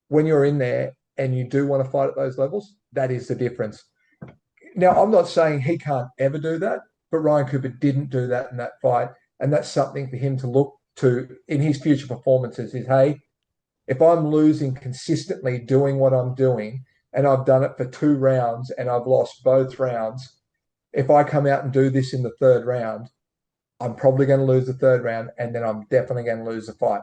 when you're in there and you do want to fight at those levels, that is the difference. Now, I'm not saying he can't ever do that, but Ryan Cooper didn't do that in that fight. And that's something for him to look to in his future performances is, hey, if I'm losing consistently doing what I'm doing, and I've done it for 2 rounds and I've lost both rounds, if I come out and do this in the 3rd round, I'm probably going to lose the 3rd round, and then I'm definitely going to lose the fight.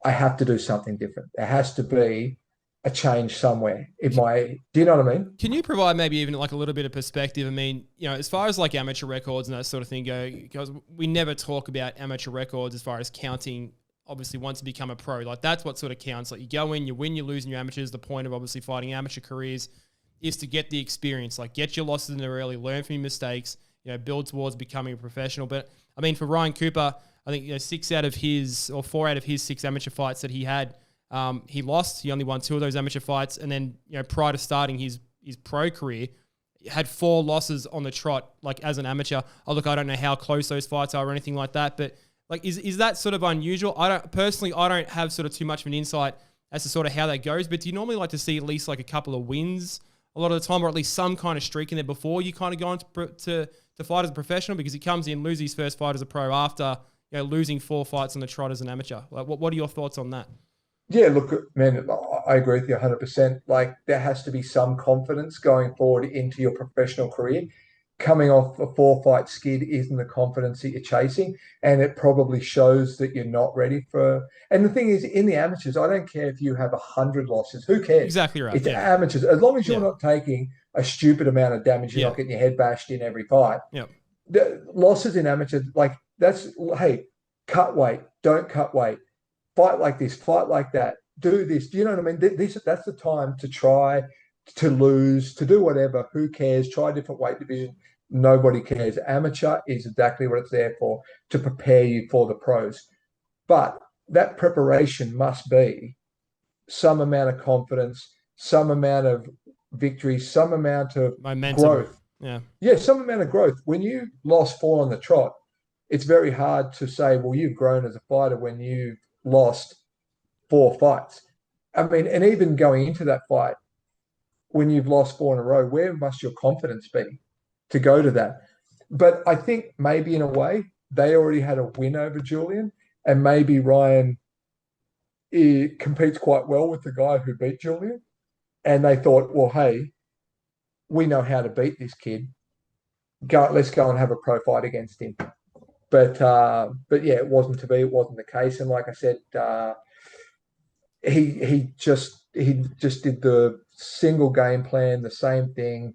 I have to do something different. There has to be a change somewhere in my, do you know what I mean? Can you provide maybe even like a little bit of perspective? I mean, you know, as far as like amateur records and that sort of thing go, because we never talk about amateur records as far as counting, obviously once you become a pro, like that's what sort of counts. Like you go in, you win, you lose in your amateurs. The point of obviously fighting amateur careers is to get the experience, like get your losses in there early, learn from your mistakes, you know, build towards becoming a professional. But I mean, for Ryan Cooper, I think, you know, 4 out of his 6 amateur fights that he had, he lost. He only won 2 of those amateur fights. And then, you know, prior to starting his pro career, he had 4 losses on the trot, like as an amateur. Oh, look, I don't know how close those fights are or anything like that. But like, is that sort of unusual? I don't have sort of too much of an insight as to sort of how that goes. But do you normally like to see at least like a couple of wins a lot of the time, or at least some kind of streak in there before you kind of go on to fight as a professional? Because he comes in, loses his first fight as a pro after, you know, losing 4 fights on the trot as an amateur. Like, what are your thoughts on that? Yeah, look, man, I agree with you 100%. Like, there has to be some confidence going forward into your professional career. Coming off a 4-fight skid isn't the confidence that you're chasing, and it probably shows that you're not ready for. And the thing is, in the amateurs, I don't care if you have 100 losses. Who cares? Exactly right. It's amateurs. As long as you're not taking a stupid amount of damage, you're not getting your head bashed in every fight. Yeah. The losses in amateurs, like that's, hey, cut weight, don't cut weight, fight like this, fight like that, do this. Do you know what I mean? That's the time to try, to lose, to do whatever. Who cares? Try a different weight division. Nobody cares. Amateur is exactly what it's there for, to prepare you for the pros. But that preparation must be some amount of confidence, some amount of victory, some amount of momentum. Growth. Yeah, some amount of growth. When you lost 4 on the trot, it's very hard to say, well, you've grown as a fighter when you've lost 4 fights. I mean, and even going into that fight, when you've lost 4 in a row, where must your confidence be to go to that? But I think maybe in a way, they already had a win over Julian, and maybe Ryan competes quite well with the guy who beat Julian. And they thought, well, hey, we know how to beat this kid. Let's go and have a pro fight against him. But yeah, it wasn't to be. It wasn't the case. And like I said, he just did the single game plan, the same thing,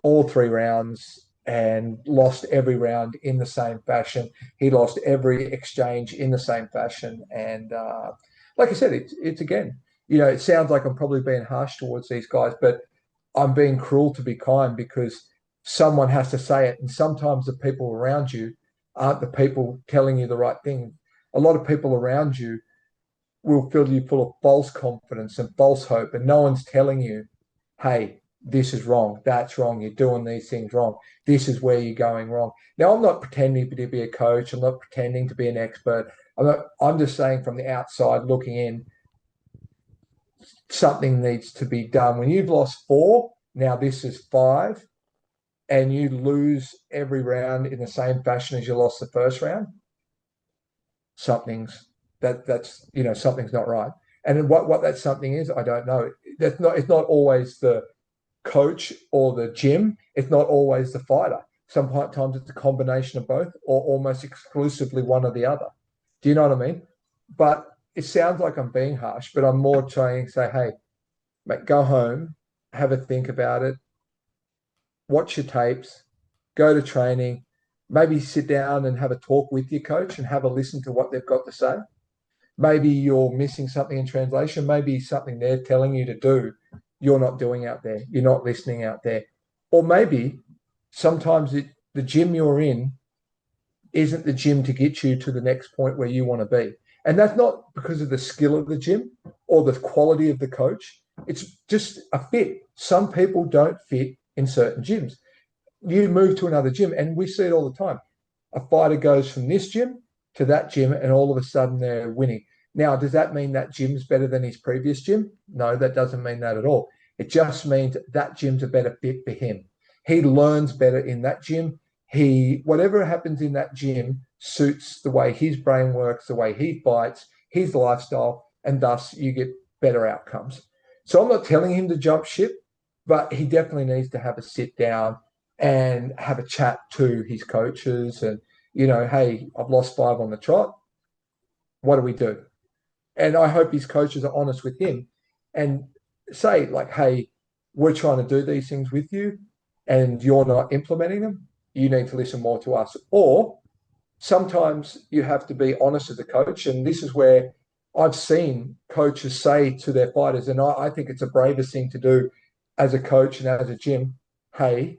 all 3 rounds, and lost every round in the same fashion. He lost every exchange in the same fashion. And like I said, it's again, you know, it sounds like I'm probably being harsh towards these guys, but I'm being cruel to be kind, because someone has to say it. And sometimes the people around you aren't the people telling you the right thing. A lot of people around you will fill you full of false confidence and false hope, and no one's telling you, hey, this is wrong, that's wrong, you're doing these things wrong, this is where you're going wrong. Now, I'm not pretending to be a coach, I'm not pretending to be an expert. I'm just saying, from the outside looking in, something needs to be done. When you've lost 4, now this is 5, and you lose every round in the same fashion as you lost the first round, something's not right. And what that something is, I don't know. It's not always the coach or the gym. It's not always the fighter. Sometimes it's a combination of both, or almost exclusively one or the other. Do you know what I mean? But it sounds like I'm being harsh, but I'm more trying to say, hey, mate, go home, have a think about it, watch your tapes, go to training, maybe sit down and have a talk with your coach and have a listen to what they've got to say. Maybe you're missing something in translation. Maybe something they're telling you to do, you're not doing out there. You're not listening out there. Or maybe sometimes the gym you're in isn't the gym to get you to the next point where you want to be. And that's not because of the skill of the gym or the quality of the coach. It's just a fit. Some people don't fit in certain gyms. You move to another gym, and we see it all the time. A fighter goes from this gym to that gym, and all of a sudden they're winning. Now, does that mean that gym's better than his previous gym? No, that doesn't mean that at all. It just means that gym's a better fit for him. He learns better in that gym. Whatever happens in that gym suits the way his brain works, the way he fights, his lifestyle, and thus you get better outcomes. So I'm not telling him to jump ship, but he definitely needs to have a sit down and have a chat to his coaches and, hey, I've lost 5 on the trot. What do we do? And I hope his coaches are honest with him and say, like, hey, we're trying to do these things with you and you're not implementing them. You need to listen more to us. Or sometimes you have to be honest as a coach. And this is where I've seen coaches say to their fighters, and I think it's the bravest thing to do as a coach and as a gym, hey,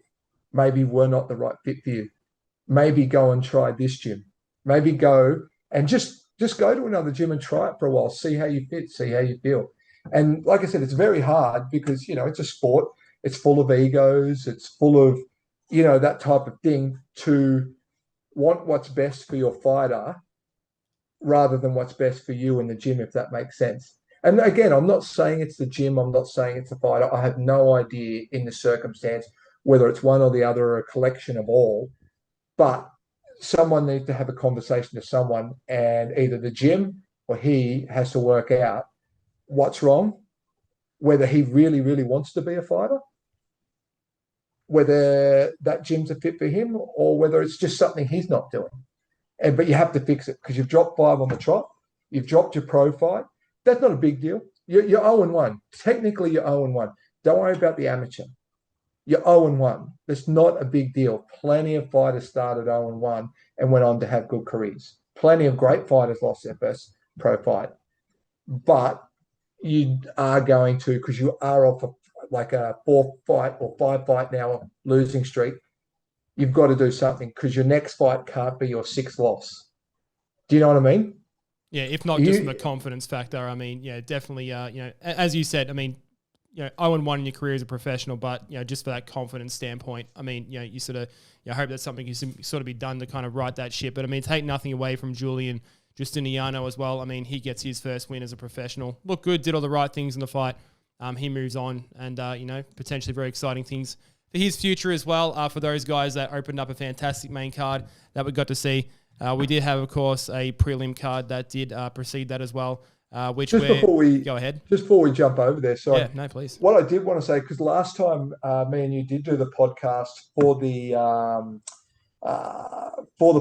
maybe we're not the right fit for you. Maybe go and try this gym. Maybe go and just go to another gym and try it for a while. See how you fit, see how you feel. And like I said, it's very hard because, it's a sport. It's full of egos. It's full of, that type of thing, to want what's best for your fighter rather than what's best for you in the gym, if that makes sense. And again, I'm not saying it's the gym. I'm not saying it's the fighter. I have no idea in the circumstance whether it's one or the other or a collection of all. But someone needs to have a conversation to someone, and either the gym or he has to work out what's wrong, whether he really, really wants to be a fighter, whether that gym's a fit for him, or whether it's just something he's not doing. But you have to fix it because you've dropped 5 on the trot. You've dropped your pro fight. That's not a big deal. You're 0-1. Technically, you're 0-1. Don't worry about the amateur. You're 0-1. That's not a big deal. Plenty of fighters started 0-1 and went on to have good careers. Plenty of great fighters lost their first pro fight. But you are going to, because you are off like a 4-fight or 5-fight now losing streak, you've got to do something because your next fight can't be your 6th loss. Do you know what I mean? Yeah, if not just from a confidence factor. I mean, yeah, definitely, as you said, I mean, 0-1 in your career as a professional, but, just for that confidence standpoint, I mean, you sort of, hope that's something you sort of be done to kind of right that ship. But I mean, take nothing away from Julian Justiniano as well. I mean, he gets his first win as a professional. Looked good, did all the right things in the fight. He moves on and, potentially very exciting things for his future as well. For those guys that opened up a fantastic main card that we got to see. We did have, of course, a prelim card that did precede that as well. Go ahead. Just before we jump over there, so yeah, no, please. What I did want to say, because last time me and you did do the podcast for the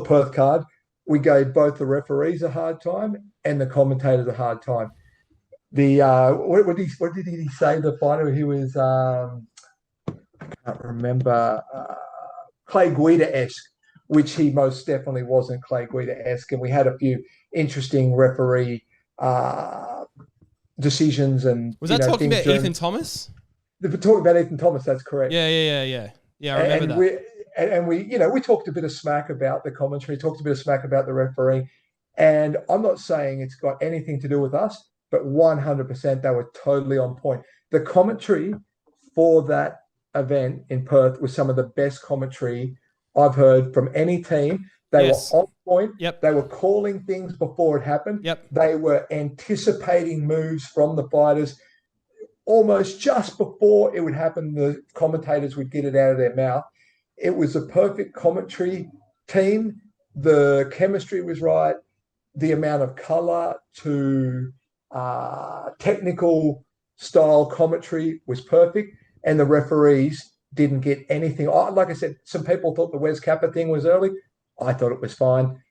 Perth card, we gave both the referees a hard time and the commentators a hard time. What did he say? The fighter, he was I can't remember, Clay Guida-esque, which he most definitely wasn't Clay Guida-esque, and we had a few interesting referee decisions. And was that talking about Ethan Thomas? We're talking about Ethan Thomas. That's correct. Yeah. I remember that. We talked a bit of smack about the commentary, talked a bit of smack about the referee, and I'm not saying it's got anything to do with us, but 100% they were totally on point. The commentary for that event in Perth was some of the best commentary I've heard from any team. They were on point. Yep. They were calling things before it happened. Yep. They were anticipating moves from the fighters. Almost just before it would happen, the commentators would get it out of their mouth. It was a perfect commentary team. The chemistry was right. The amount of color to technical style commentary was perfect. And the referees didn't get anything. Like I said, some people thought the Wes Kappa thing was early. I thought it was fine.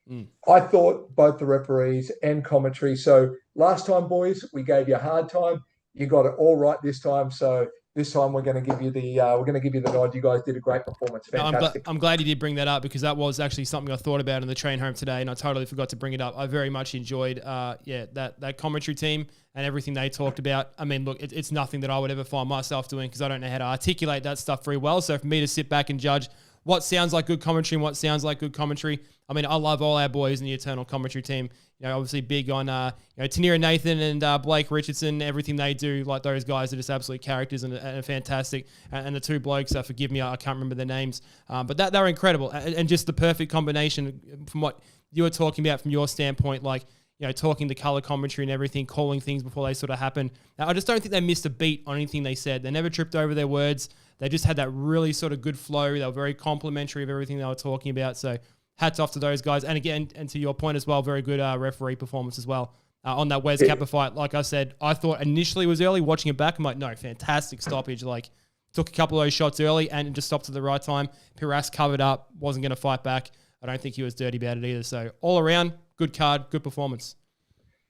I thought both the referees and commentary. So last time, boys, we gave you a hard time. You got it all right this time. So this time we're going to give you the nod. You guys did a great performance. Fantastic. I'm glad you did bring that up, because that was actually something I thought about on the train home today, and I totally forgot to bring it up. I very much enjoyed that commentary team and everything they talked about. I mean, look, it's nothing that I would ever find myself doing, because I don't know how to articulate that stuff very well. So for me to sit back and judge what sounds like good commentary and what sounds like good commentary, I mean, I love all our boys in the Eternal commentary team. You know, obviously big on Tanira Nathan and Blake Richardson. Everything they do, like, those guys are just absolute characters and fantastic. And the two blokes, forgive me, I can't remember their names, but they're incredible, and just the perfect combination from what you were talking about from your standpoint, like, you know, talking the color commentary and everything, calling things before they sort of happen. Now, I just don't think they missed a beat on anything they said. They never tripped over their words. They just had that really sort of good flow. They were very complimentary of everything they were talking about. So hats off to those guys. And again, and to your point as well, very good referee performance as well on that Wes Kappa fight. Like I said, I thought initially it was early. Watching it back, I'm like, no, fantastic stoppage. Like, took a couple of those shots early and just stopped at the right time. Piras covered up, wasn't going to fight back. I don't think he was dirty about it either. So all around, good card, good performance.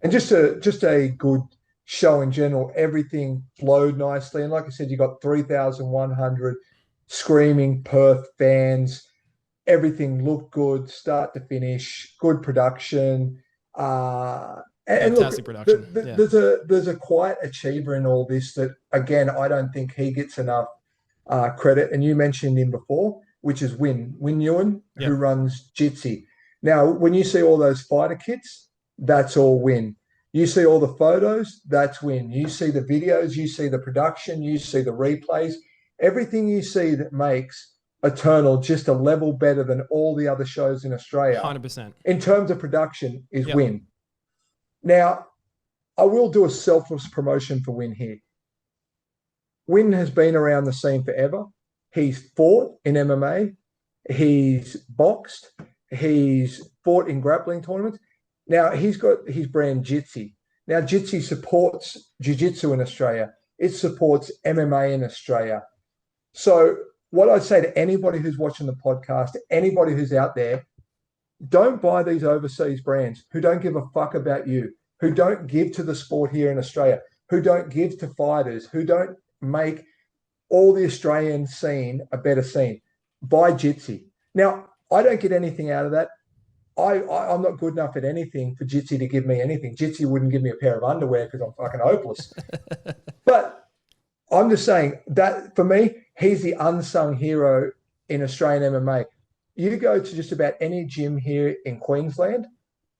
And just a good show in general. Everything flowed nicely. And like I said, you got 3,100 screaming Perth fans. Everything looked good, start to finish. Good production. Fantastic production. There's a quiet achiever in all this that, again, I don't think he gets enough credit. And you mentioned him before, which is Win Nguyen, who runs Jitsi. Now, when you see all those fighter kits, that's all Win. You see all the photos, that's Win. You see the videos, you see the production, you see the replays. Everything you see that makes Eternal just a level better than all the other shows in Australia. 100%. In terms of production is Win. Now, I will do a selfless promotion for Win here. Win has been around the scene forever. He's fought in MMA. He's boxed. He's fought in grappling tournaments. Now, he's got his brand Jitsi. Now, Jitsi supports jiu-jitsu in Australia. It supports MMA in Australia. So what I'd say to anybody who's watching the podcast, anybody who's out there, don't buy these overseas brands who don't give a fuck about you, who don't give to the sport here in Australia, who don't give to fighters, who don't make all the Australian scene a better scene. Buy Jitsi. Now, I don't get anything out of that. I'm not good enough at anything for Jitsi to give me anything. Jitsi wouldn't give me a pair of underwear because I'm fucking hopeless. But I'm just saying that, for me, he's the unsung hero in Australian MMA. You go to just about any gym here in Queensland,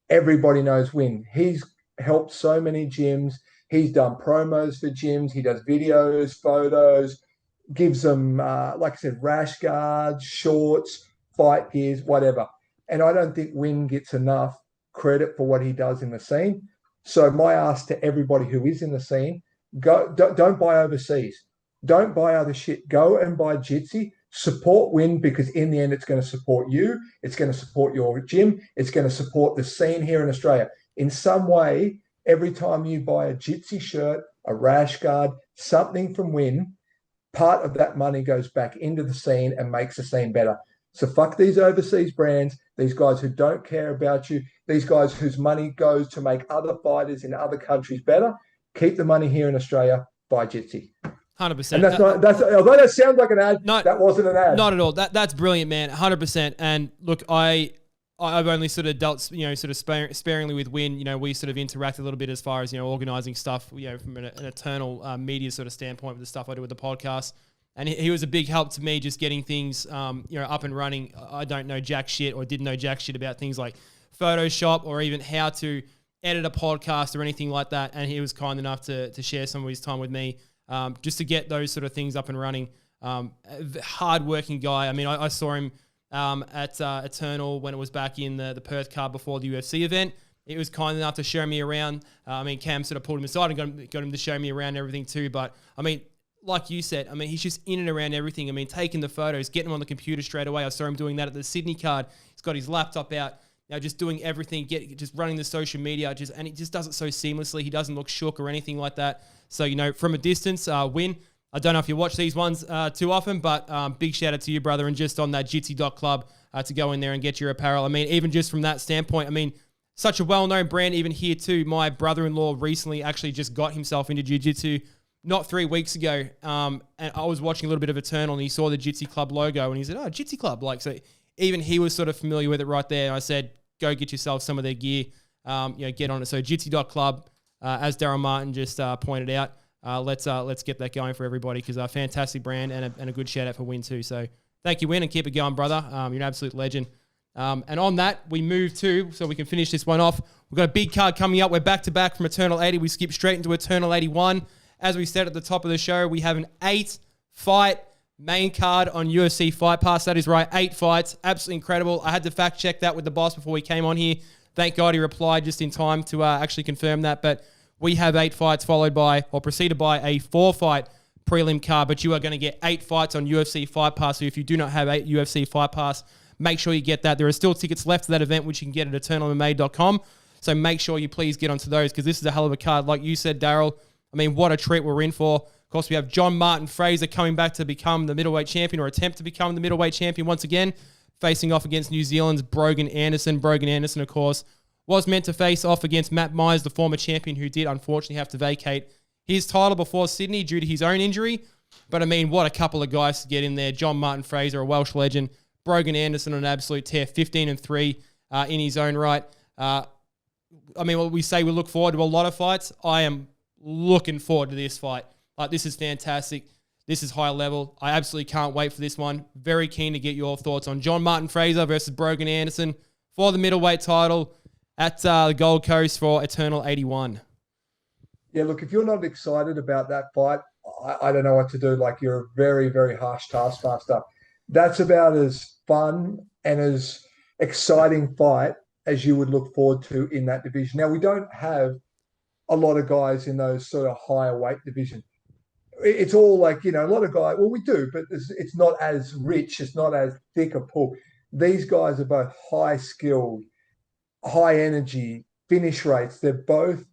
everybody knows Win. He's helped so many gyms. He's done promos for gyms. He does videos, photos, gives them, like I said, rash guards, shorts, fight gears, whatever. And I don't think Win gets enough credit for what he does in the scene. So my ask to everybody who is in the scene, don't buy overseas. Don't buy other shit. Go and buy Jitsi. Support Win, because in the end, it's going to support you. It's going to support your gym. It's going to support the scene here in Australia. In some way, every time you buy a Jitsi shirt, a rash guard, something from Win, part of that money goes back into the scene and makes the scene better. So fuck these overseas brands, these guys who don't care about you, these guys whose money goes to make other fighters in other countries better. Keep the money here in Australia, buy Jitsi. 100%. And although that sounds like an ad, that wasn't an ad. Not at all. That's brilliant, man. 100%. And look, I've only sort of dealt, sort of sparingly with Win. We sort of interact a little bit as far as, organizing stuff, from an Eternal media sort of standpoint with the stuff I do with the podcast. And he was a big help to me just getting things, up and running. I don't know jack shit, or didn't know jack shit about things like Photoshop or even how to edit a podcast or anything like that. And he was kind enough to share some of his time with me, just to get those sort of things up and running. Hard-working guy. I mean, I saw him at Eternal when it was back in the Perth card before the UFC event. He was kind enough to show me around. Cam sort of pulled him aside and got him to show me around and everything too. But, like you said, he's just in and around everything. Taking the photos, getting them on the computer straight away. I saw him doing that at the Sydney card. He's got his laptop out, just doing everything, just running the social media, and he just does it so seamlessly. He doesn't look shook or anything like that. So, from a distance, Win. I don't know if you watch these ones too often, but big shout out to you, brother. And just on that jitsi.club to go in there and get your apparel. Even just from that standpoint, such a well-known brand even here too. My brother-in-law recently actually just got himself into jiu-jitsu not 3 weeks ago, and I was watching a little bit of Eternal, and he saw the Jitsi Club logo, and he said, "Oh, Jitsi Club!" Like, so even he was sort of familiar with it right there. And I said, "Go get yourself some of their gear, get on it." So Jitsi.club, as Darryl Martin just pointed out, let's get that going for everybody, because a fantastic brand and a good shout out for Win too. So thank you, Win, and keep it going, brother. You're an absolute legend. And on that, we move to, so we can finish this one off, we've got a big card coming up. We're back to back from Eternal 80. We skip straight into Eternal 81. As we said at the top of the show, we have an 8-fight main card on UFC Fight Pass. That is right, 8 fights. Absolutely incredible. I had to fact check that with the boss before we came on here. Thank God he replied just in time to actually confirm that. But we have 8 fights preceded by a 4-fight prelim card. But you are going to get 8 fights on UFC Fight Pass. So if you do not have 8 UFC Fight Pass, make sure you get that. There are still tickets left to that event, which you can get at eternalmma.com. So make sure you please get onto those, because this is a hell of a card. Like you said, Darryl, I mean, what a treat we're in for. Of course, we have John Martin Fraser coming back to become the middleweight champion, or attempt to become the middleweight champion once again, facing off against New Zealand's Brogan Anderson. Brogan Anderson, of course, was meant to face off against Matt Myers, the former champion, who did unfortunately have to vacate his title before Sydney due to his own injury. But I mean, what a couple of guys to get in there. John Martin Fraser, a Welsh legend. Brogan Anderson on an absolute tear, 15-3 in his own right. I mean, what we say, we look forward to a lot of fights. I am looking forward to this fight. This is fantastic. This is high level. I absolutely can't wait for this one. Very keen to get your thoughts on John Martin Fraser versus Brogan Anderson for the middleweight title at the Gold Coast for Eternal 81. Yeah, look, if you're not excited about that fight, I don't know what to do. Like, you're a very, very harsh taskmaster. That's about as fun and as exciting fight as you would look forward to in that division. Now, we don't have a lot of guys in those sort of higher weight division. It's all like, a lot of guys, well, we do, but it's not as rich. It's not as thick a pool. These guys are both high skilled, high energy, finish rates. They're both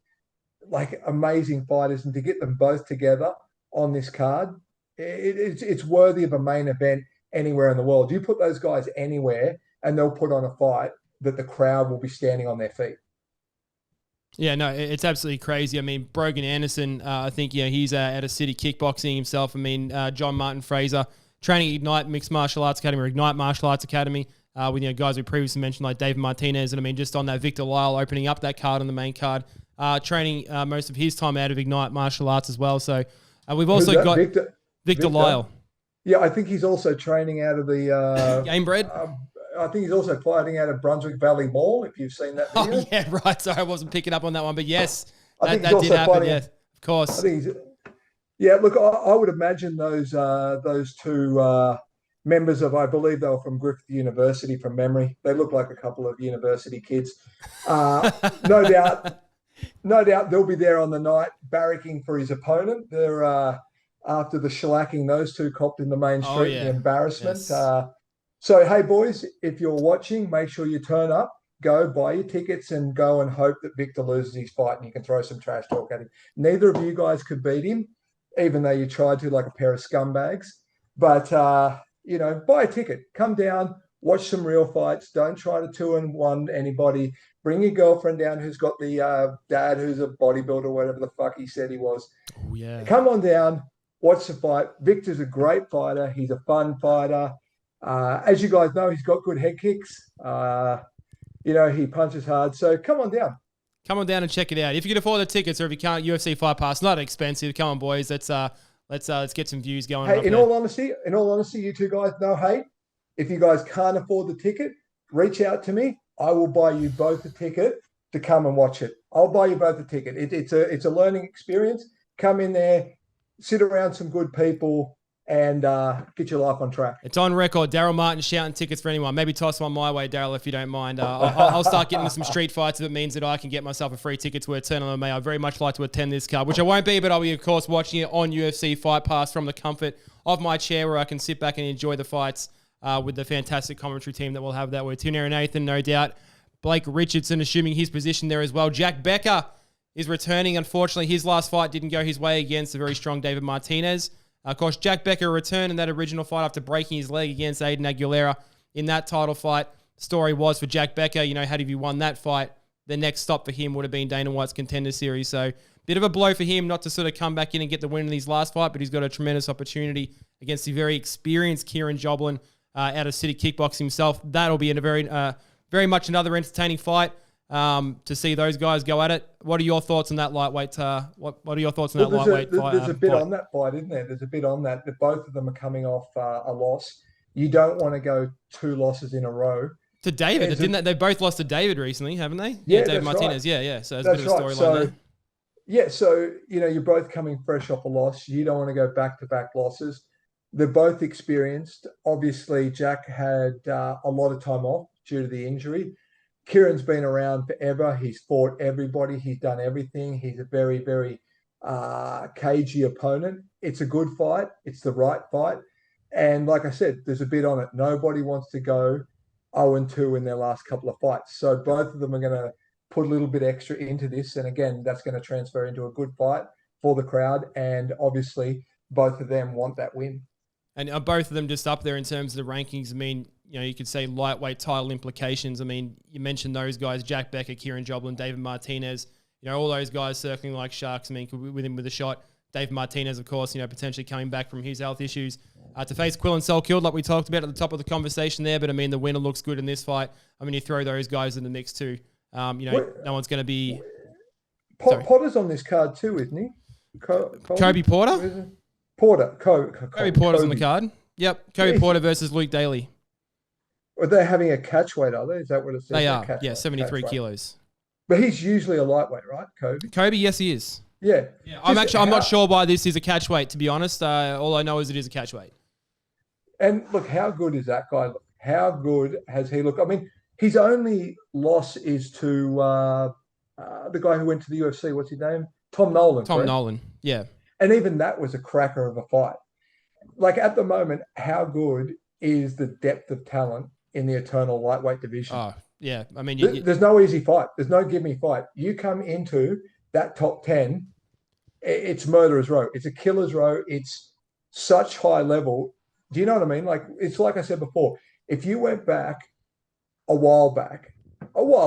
like amazing fighters. And to get them both together on this card, it's worthy of a main event anywhere in the world. You put those guys anywhere and they'll put on a fight that the crowd will be standing on their feet. Yeah, no, it's absolutely crazy. I mean, Brogan Anderson, I think, he's at a city kickboxing himself. I mean, John Martin Fraser, training at Ignite Mixed Martial Arts Academy, or Ignite Martial Arts Academy, with guys we previously mentioned like David Martinez. And I mean, just on that, Victor Lyle opening up that card on the main card, training most of his time out of Ignite Martial Arts as well. So we've also got Victor Lyle. Yeah, I think he's also training out of the Gamebred. I think he's also fighting out of Brunswick Valley Mall, if you've seen that video. Oh, yeah, right. Sorry, I wasn't picking up on that one. But yes, that did also happen, yes, of course. I think look, I would imagine those two members of, I believe they were from Griffith University from memory. They look like a couple of university kids. No doubt they'll be there on the night barracking for his opponent. They're after the shellacking those two copped in the main street, the embarrassment. Yes. So, hey, boys, if you're watching, make sure you turn up, go buy your tickets, and go and hope that Victor loses his fight and you can throw some trash talk at him. Neither of you guys could beat him, even though you tried to, like a pair of scumbags. But, buy a ticket. Come down, watch some real fights. Don't try to 2-1 anybody. Bring your girlfriend down who's got the dad who's a bodybuilder, whatever the fuck he said he was. Oh, yeah. Come on down, watch the fight. Victor's a great fighter. He's a fun fighter. As you guys know, he's got good head kicks. He punches hard. So come on down. Come on down and check it out. If you can afford the tickets, or if you can't, UFC Fight Pass, not expensive. Come on, boys. Let's get some views going. Hey, in all honesty, you two guys know, hey, if you guys can't afford the ticket, reach out to me. I will buy you both a ticket to come and watch it. I'll buy you both a ticket. It's a learning experience. Come in there, sit around some good people, and get your life on track. It's on record. Darryl Martin shouting tickets for anyone. Maybe toss one my way, Darryl, if you don't mind. I'll start getting into some street fights if it means that I can get myself a free ticket to Eternal MMA. I'd very much like to attend this card, which I won't be, but I'll be, of course, watching it on UFC Fight Pass from the comfort of my chair, where I can sit back and enjoy the fights with the fantastic commentary team that we'll have that way. Tuner and Nathan, no doubt. Blake Richardson assuming his position there as well. Jack Becker is returning. Unfortunately, his last fight didn't go his way against the very strong David Martinez. Of course, Jack Becker returned in that original fight after breaking his leg against Aiden Aguilera in that title fight. The story was for Jack Becker, had he won that fight, the next stop for him would have been Dana White's Contender Series. So bit of a blow for him not to sort of come back in and get the win in his last fight, but he's got a tremendous opportunity against the very experienced Kieran Joblin out of City Kickbox himself. That'll be in a very much another entertaining fight to see those guys go at it. What are your thoughts on that lightweight? What are your thoughts on that lightweight fight? There's a bit on that fight, isn't there? There's a bit on that both of them are coming off a loss. You don't want to go 2 losses in a row. To David, they both lost to David recently, haven't they? Yeah, David Martinez. Right. Yeah. So there's a bit of a storyline there. Yeah, so, you're both coming fresh off a loss. You don't want to go back-to-back losses. They're both experienced. Obviously, Jack had a lot of time off due to the injury. Kieran's been around forever. He's fought everybody. He's done everything. He's a very, very cagey opponent. It's a good fight. It's the right fight. And like I said, there's a bit on it. Nobody wants to go 0-2 in their last couple of fights. So both of them are going to put a little bit extra into this. And again, that's going to transfer into a good fight for the crowd. And obviously, both of them want that win. And are both of them just up there in terms of the rankings? I mean, you could say lightweight title implications. I mean, you mentioned those guys, Jack Becker, Kieran Joblin, David Martinez, all those guys circling like sharks. I mean, could we with him with a shot? David Martinez, of course, potentially coming back from his health issues to face Quill and Salkilld, like we talked about at the top of the conversation there. But I mean, the winner looks good in this fight. I mean, you throw those guys in the mix too. No one's going to be. Potter's on this card too, isn't he? Kobe Porter? Kobe Porter's on the card. Yep. Kobe Porter versus Luke Daly. Are they having a catch weight, are they? Is that what it says? They are. Yeah, 73 kilos. But he's usually a lightweight, right, Kobe? Kobe, yes, he is. Yeah. I'm not sure why this is a catch weight, to be honest. All I know is it is a catch weight. And look, how good is that guy look? How good has he looked? I mean, his only loss is to the guy who went to the UFC. What's his name? Tom Nolan. Nolan, yeah. And even that was a cracker of a fight. Like at the moment, how good is the depth of talent in the Eternal lightweight division? Oh, yeah. I mean, there's no easy fight. There's no give me fight. You come into that top 10, it's murderer's row. It's a killer's row. It's such high level. Do you know what I mean? Like, it's like I said before, if you went back a while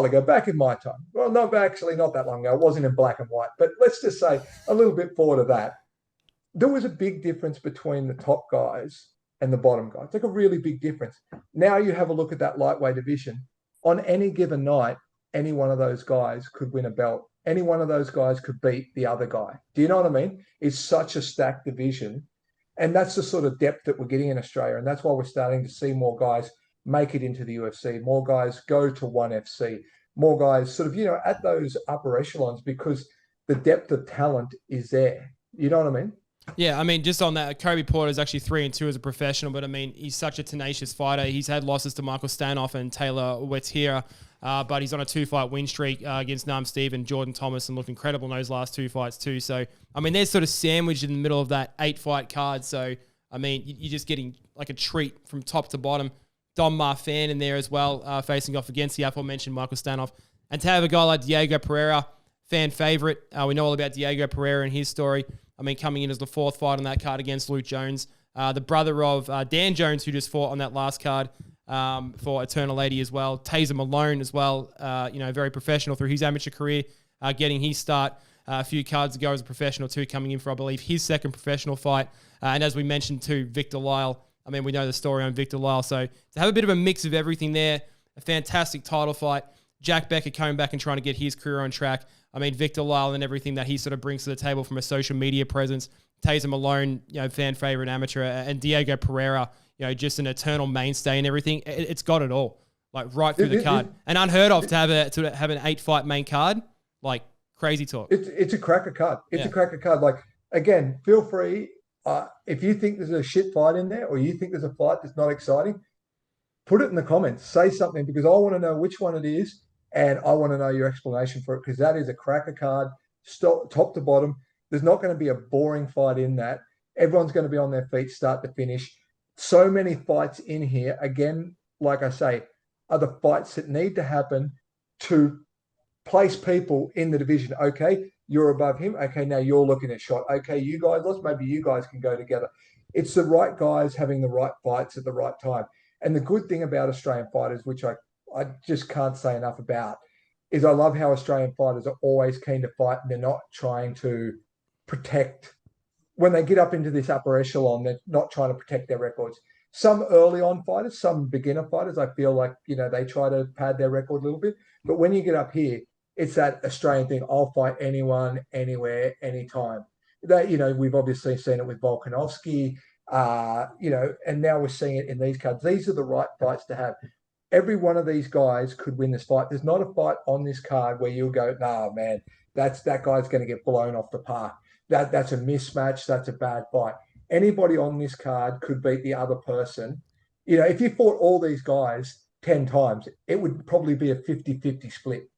ago, back in my time, well, not that long ago, it wasn't in black and white, but let's just say a little bit forward of that, there was a big difference between the top guys and the bottom guys. It's like a really big difference. Now you have a look at that lightweight division. On any given night, any one of those guys could win a belt. Any one of those guys could beat the other guy. Do you know what I mean? It's such a stacked division. And that's the sort of depth that we're getting in Australia. And that's why we're starting to see more guys make it into the UFC, more guys go to 1FC, more guys sort of, at those upper echelons, because the depth of talent is there. You know what I mean? Yeah, I mean, just on that, Kobe Porter is actually 3-2 as a professional, but I mean, he's such a tenacious fighter. He's had losses to Michael Stanoff and Taylor Wettiera, but he's on a 2-fight win streak against Nam Steve and Jordan Thomas and looked incredible in those last 2 fights too. So, I mean, they're sort of sandwiched in the middle of that 8-fight card. So, I mean, you're just getting like a treat from top to bottom. Don Marfan in there as well, facing off against the aforementioned Michael Stanoff. And to have a guy like Diego Pereira, fan favorite. We know all about Diego Pereira and his story. I mean, coming in as the 4th fight on that card against Luke Jones, the brother of Dan Jones, who just fought on that last card for Eternal 80 as well. Taser Malone as well, very professional through his amateur career, getting his start a few cards ago as a professional too, coming in for, I believe, his 2nd professional fight. And as we mentioned too, Victor Lyle. I mean, we know the story on Victor Lyle. So to have a bit of a mix of everything there, a fantastic title fight. Jack Becker coming back and trying to get his career on track. I mean, Victor Lyle and everything that he sort of brings to the table from a social media presence. Taser Malone, fan favorite amateur, and Diego Pereira, just an eternal mainstay and everything. It's got it all, like right through the card, and unheard of to have an 8-fight main card, like crazy talk. It's a cracker card. It's a cracker card. Like again, feel free if you think there's a shit fight in there, or you think there's a fight that's not exciting, put it in the comments. Say something, because I want to know which one it is. And I want to know your explanation for it, because that is a cracker card, top to bottom. There's not going to be a boring fight in that. Everyone's going to be on their feet, start to finish. So many fights in here. Again, like I say, are the fights that need to happen to place people in the division. Okay, you're above him. Okay, now you're looking at shot. Okay, you guys, maybe you guys can go together. It's the right guys having the right fights at the right time. And the good thing about Australian fighters, which I just can't say enough about, is I love how Australian fighters are always keen to fight, and they're not trying to protect. When they get up into this upper echelon, they're not trying to protect their records. Some early on fighters, some beginner fighters, I feel like, they try to pad their record a little bit. But when you get up here, it's that Australian thing. I'll fight anyone, anywhere, anytime. That, we've obviously seen it with Volkanovski, and now we're seeing it in these cards. These are the right fights to have. Every one of these guys could win this fight. There's not a fight on this card where you'll go, nah, man, that guy's going to get blown off the park. That's a mismatch. That's a bad fight. Anybody on this card could beat the other person. If you fought all these guys 10 times, it would probably be a 50-50 split.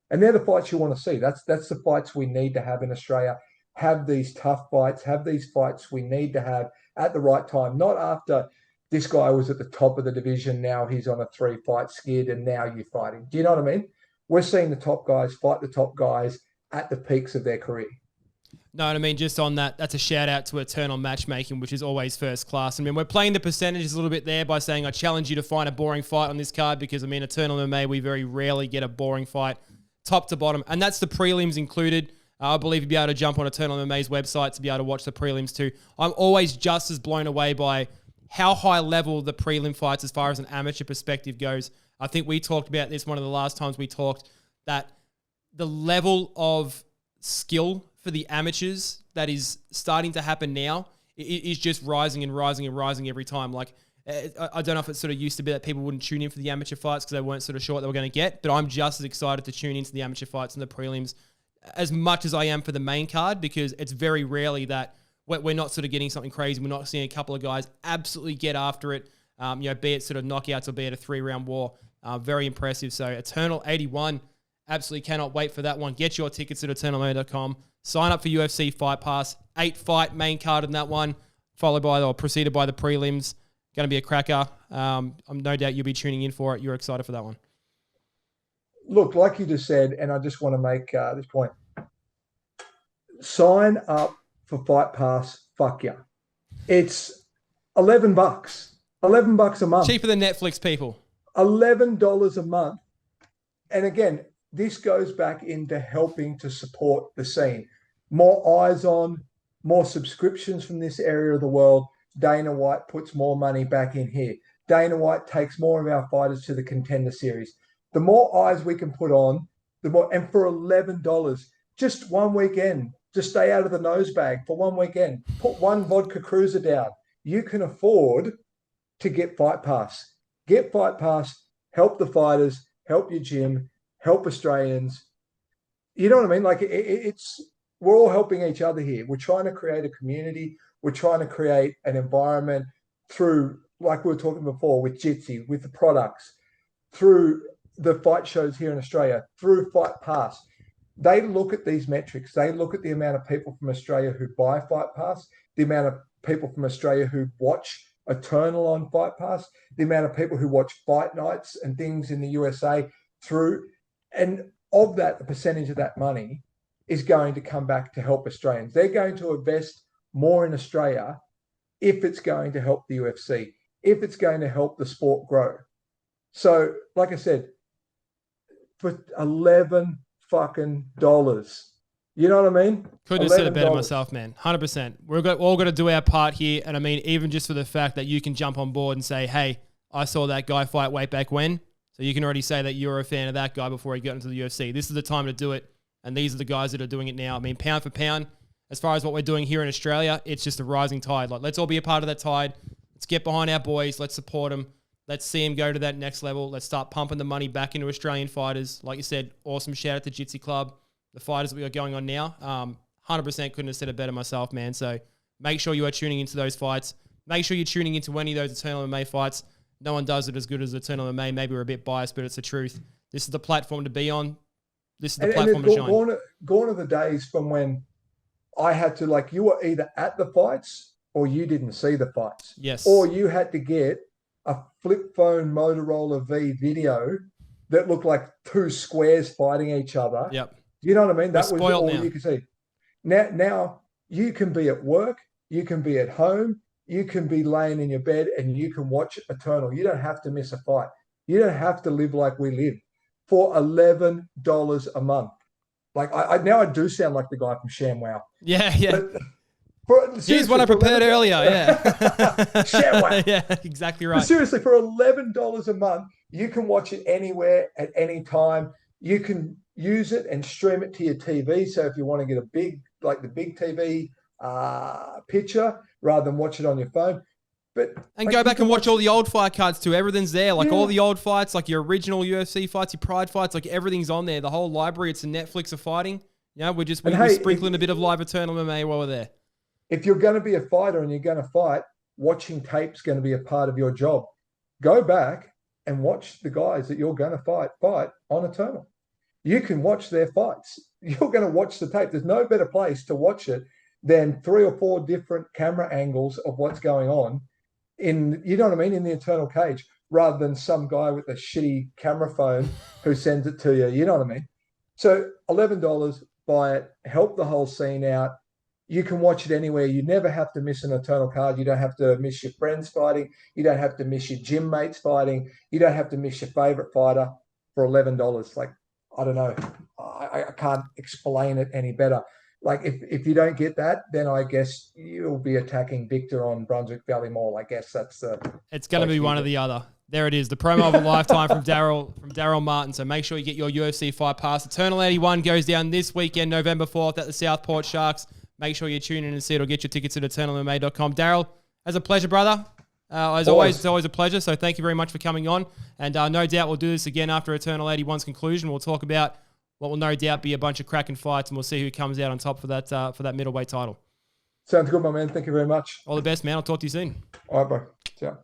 And they're the fights you want to see. That's the fights we need to have in Australia. Have these tough fights. Have these fights we need to have at the right time. Not after this guy was at the top of the division, now he's on a 3-fight skid, and now you fight him. Do you know what I mean? We're seeing the top guys fight the top guys at the peaks of their career. No, I mean, just on that, that's a shout out to Eternal Matchmaking, which is always first class. I mean, we're playing the percentages a little bit there by saying I challenge you to find a boring fight on this card because, Eternal MMA, we very rarely get a boring fight top to bottom. And that's the prelims included. I believe you'll be able to jump on Eternal MMA's website to be able to watch the prelims too. I'm always just as blown away by how high level the prelim fights as far as an amateur perspective goes. I think we talked about this one of the last times we talked, that the level of skill for the amateurs that is starting to happen now is just rising and rising and rising every time. Like, I don't know if it sort of used to be that people wouldn't tune in for the amateur fights because they weren't sort of sure what they were going to get, but I'm just as excited to tune into the amateur fights and the prelims as much as I am for the main card, because it's very rarely that we're not sort of getting something crazy. We're not seeing a couple of guys absolutely get after it, be it sort of knockouts or be it a 3-round war. Very impressive. So Eternal 81, absolutely cannot wait for that one. Get your tickets at eternalmma.com. Sign up for UFC Fight Pass. 8-fight main card in that one, preceded by the prelims. Going to be a cracker. I'm no doubt you'll be tuning in for it. You're excited for that one. Look, like you just said, and I just want to make this point. Sign up for Fight Pass. Fuck yeah. It's $11. $11 a month. Cheaper than Netflix, people. $11 a month. And again, this goes back into helping to support the scene. More eyes on, more subscriptions from this area of the world. Dana White puts more money back in here. Dana White takes more of our fighters to the Contender Series. The more eyes we can put on, the more. And for $11, just one weekend, just stay out of the nose bag for one weekend. Put one vodka cruiser down. You can afford to get Fight Pass. Get Fight Pass. Help the fighters. Help your gym. Help Australians. You know what I mean? Like we're all helping each other here. We're trying to create a community. We're trying to create an environment through, like we were talking before, with Jitsi, with the products, through the fight shows here in Australia, through Fight Pass. They look at these metrics. They look at the amount of people from Australia who buy Fight Pass, the amount of people from Australia who watch Eternal on Fight Pass, the amount of people who watch fight nights and things in the USA through. And of that, a percentage of that money is going to come back to help Australians. They're going to invest more in Australia if it's going to help the UFC, if it's going to help the sport grow. So, like I said, for $11 fucking dollars. You know what I mean? Couldn't have said it better myself, man. 100%. We've all got to do our part here. And even just for the fact that you can jump on board and say, hey, I saw that guy fight way back when. So you can already say that you're a fan of that guy before he got into the UFC. This is the time to do it. And these are the guys that are doing it now. Pound for pound, as far as what we're doing here in Australia, it's just a rising tide. Like, let's all be a part of that tide. Let's get behind our boys. Let's support them. Let's see them go to that next level. Let's start pumping the money back into Australian fighters. Like you said, awesome shout out to Jitsi Club, the fighters that we got going on now. 100% couldn't have said it better myself, man. So make sure you are tuning into those fights. Make sure you're tuning into any of those Eternal MMA fights. No one does it as good as Eternal MMA. Maybe we're a bit biased, but it's the truth. This is the platform to be on. This is the platform to shine. Gone are the days from when I had to, like, you were either at the fights or you didn't see the fights. Yes. Or you had to get a flip phone Motorola V video that looked like two squares fighting each other. Yep. You know what I mean? That was all now. you could see. Now you can be at work, you can be at home, you can be laying in your bed and you can watch Eternal. You don't have to miss a fight. You don't have to live like we live. for $11 a month. Like I now I do sound like the guy from ShamWow. Yeah. Here's what I prepared earlier. Yeah. ShamWow. Yeah, exactly right. But seriously, for $11 a month, you can watch it anywhere at any time. You can use it and stream it to your TV. So if you want to get the big TV picture rather than watch it on your phone. And go back and watch all the old fight cards too. Everything's there. Like all the old fights, like your original UFC fights, your Pride fights, like everything's on there. The whole library, it's a Netflix of fighting. Yeah, we're sprinkling a bit of live Eternal MMA while we're there. If you're going to be a fighter and you're going to fight, watching tape's going to be a part of your job. Go back and watch the guys that you're going to fight on Eternal. You can watch their fights. You're going to watch the tape. There's no better place to watch it than 3 or 4 different camera angles of what's going on in the Eternal cage, rather than some guy with a shitty camera phone who sends it to you. You know what I mean? So $11, buy it, help the whole scene out. You can watch it anywhere. You never have to miss an Eternal card. You don't have to miss your friends fighting. You don't have to miss your gym mates fighting. You don't have to miss your favorite fighter for $11. Like, I don't know. I can't explain it any better. Like, if you don't get that, then I guess you'll be attacking Victor on Brunswick Valley Mall. I guess that's it's going to be one or the other. There it is, the promo of a lifetime from Darryl Martin. So make sure you get your UFC Fight Pass. Eternal 81 goes down this weekend, November 4th at the Southport Sharks. Make sure you tune in and see it, or get your tickets at eternalmma.com. Darryl, as a pleasure, brother. As always, it's always a pleasure. So thank you very much for coming on. And no doubt we'll do this again after Eternal 81's conclusion. We'll talk about what will no doubt be a bunch of cracking fights, and we'll see who comes out on top for that middleweight title. Sounds good, my man. Thank you very much. All the best, man. I'll talk to you soon. All right, bro. Ciao.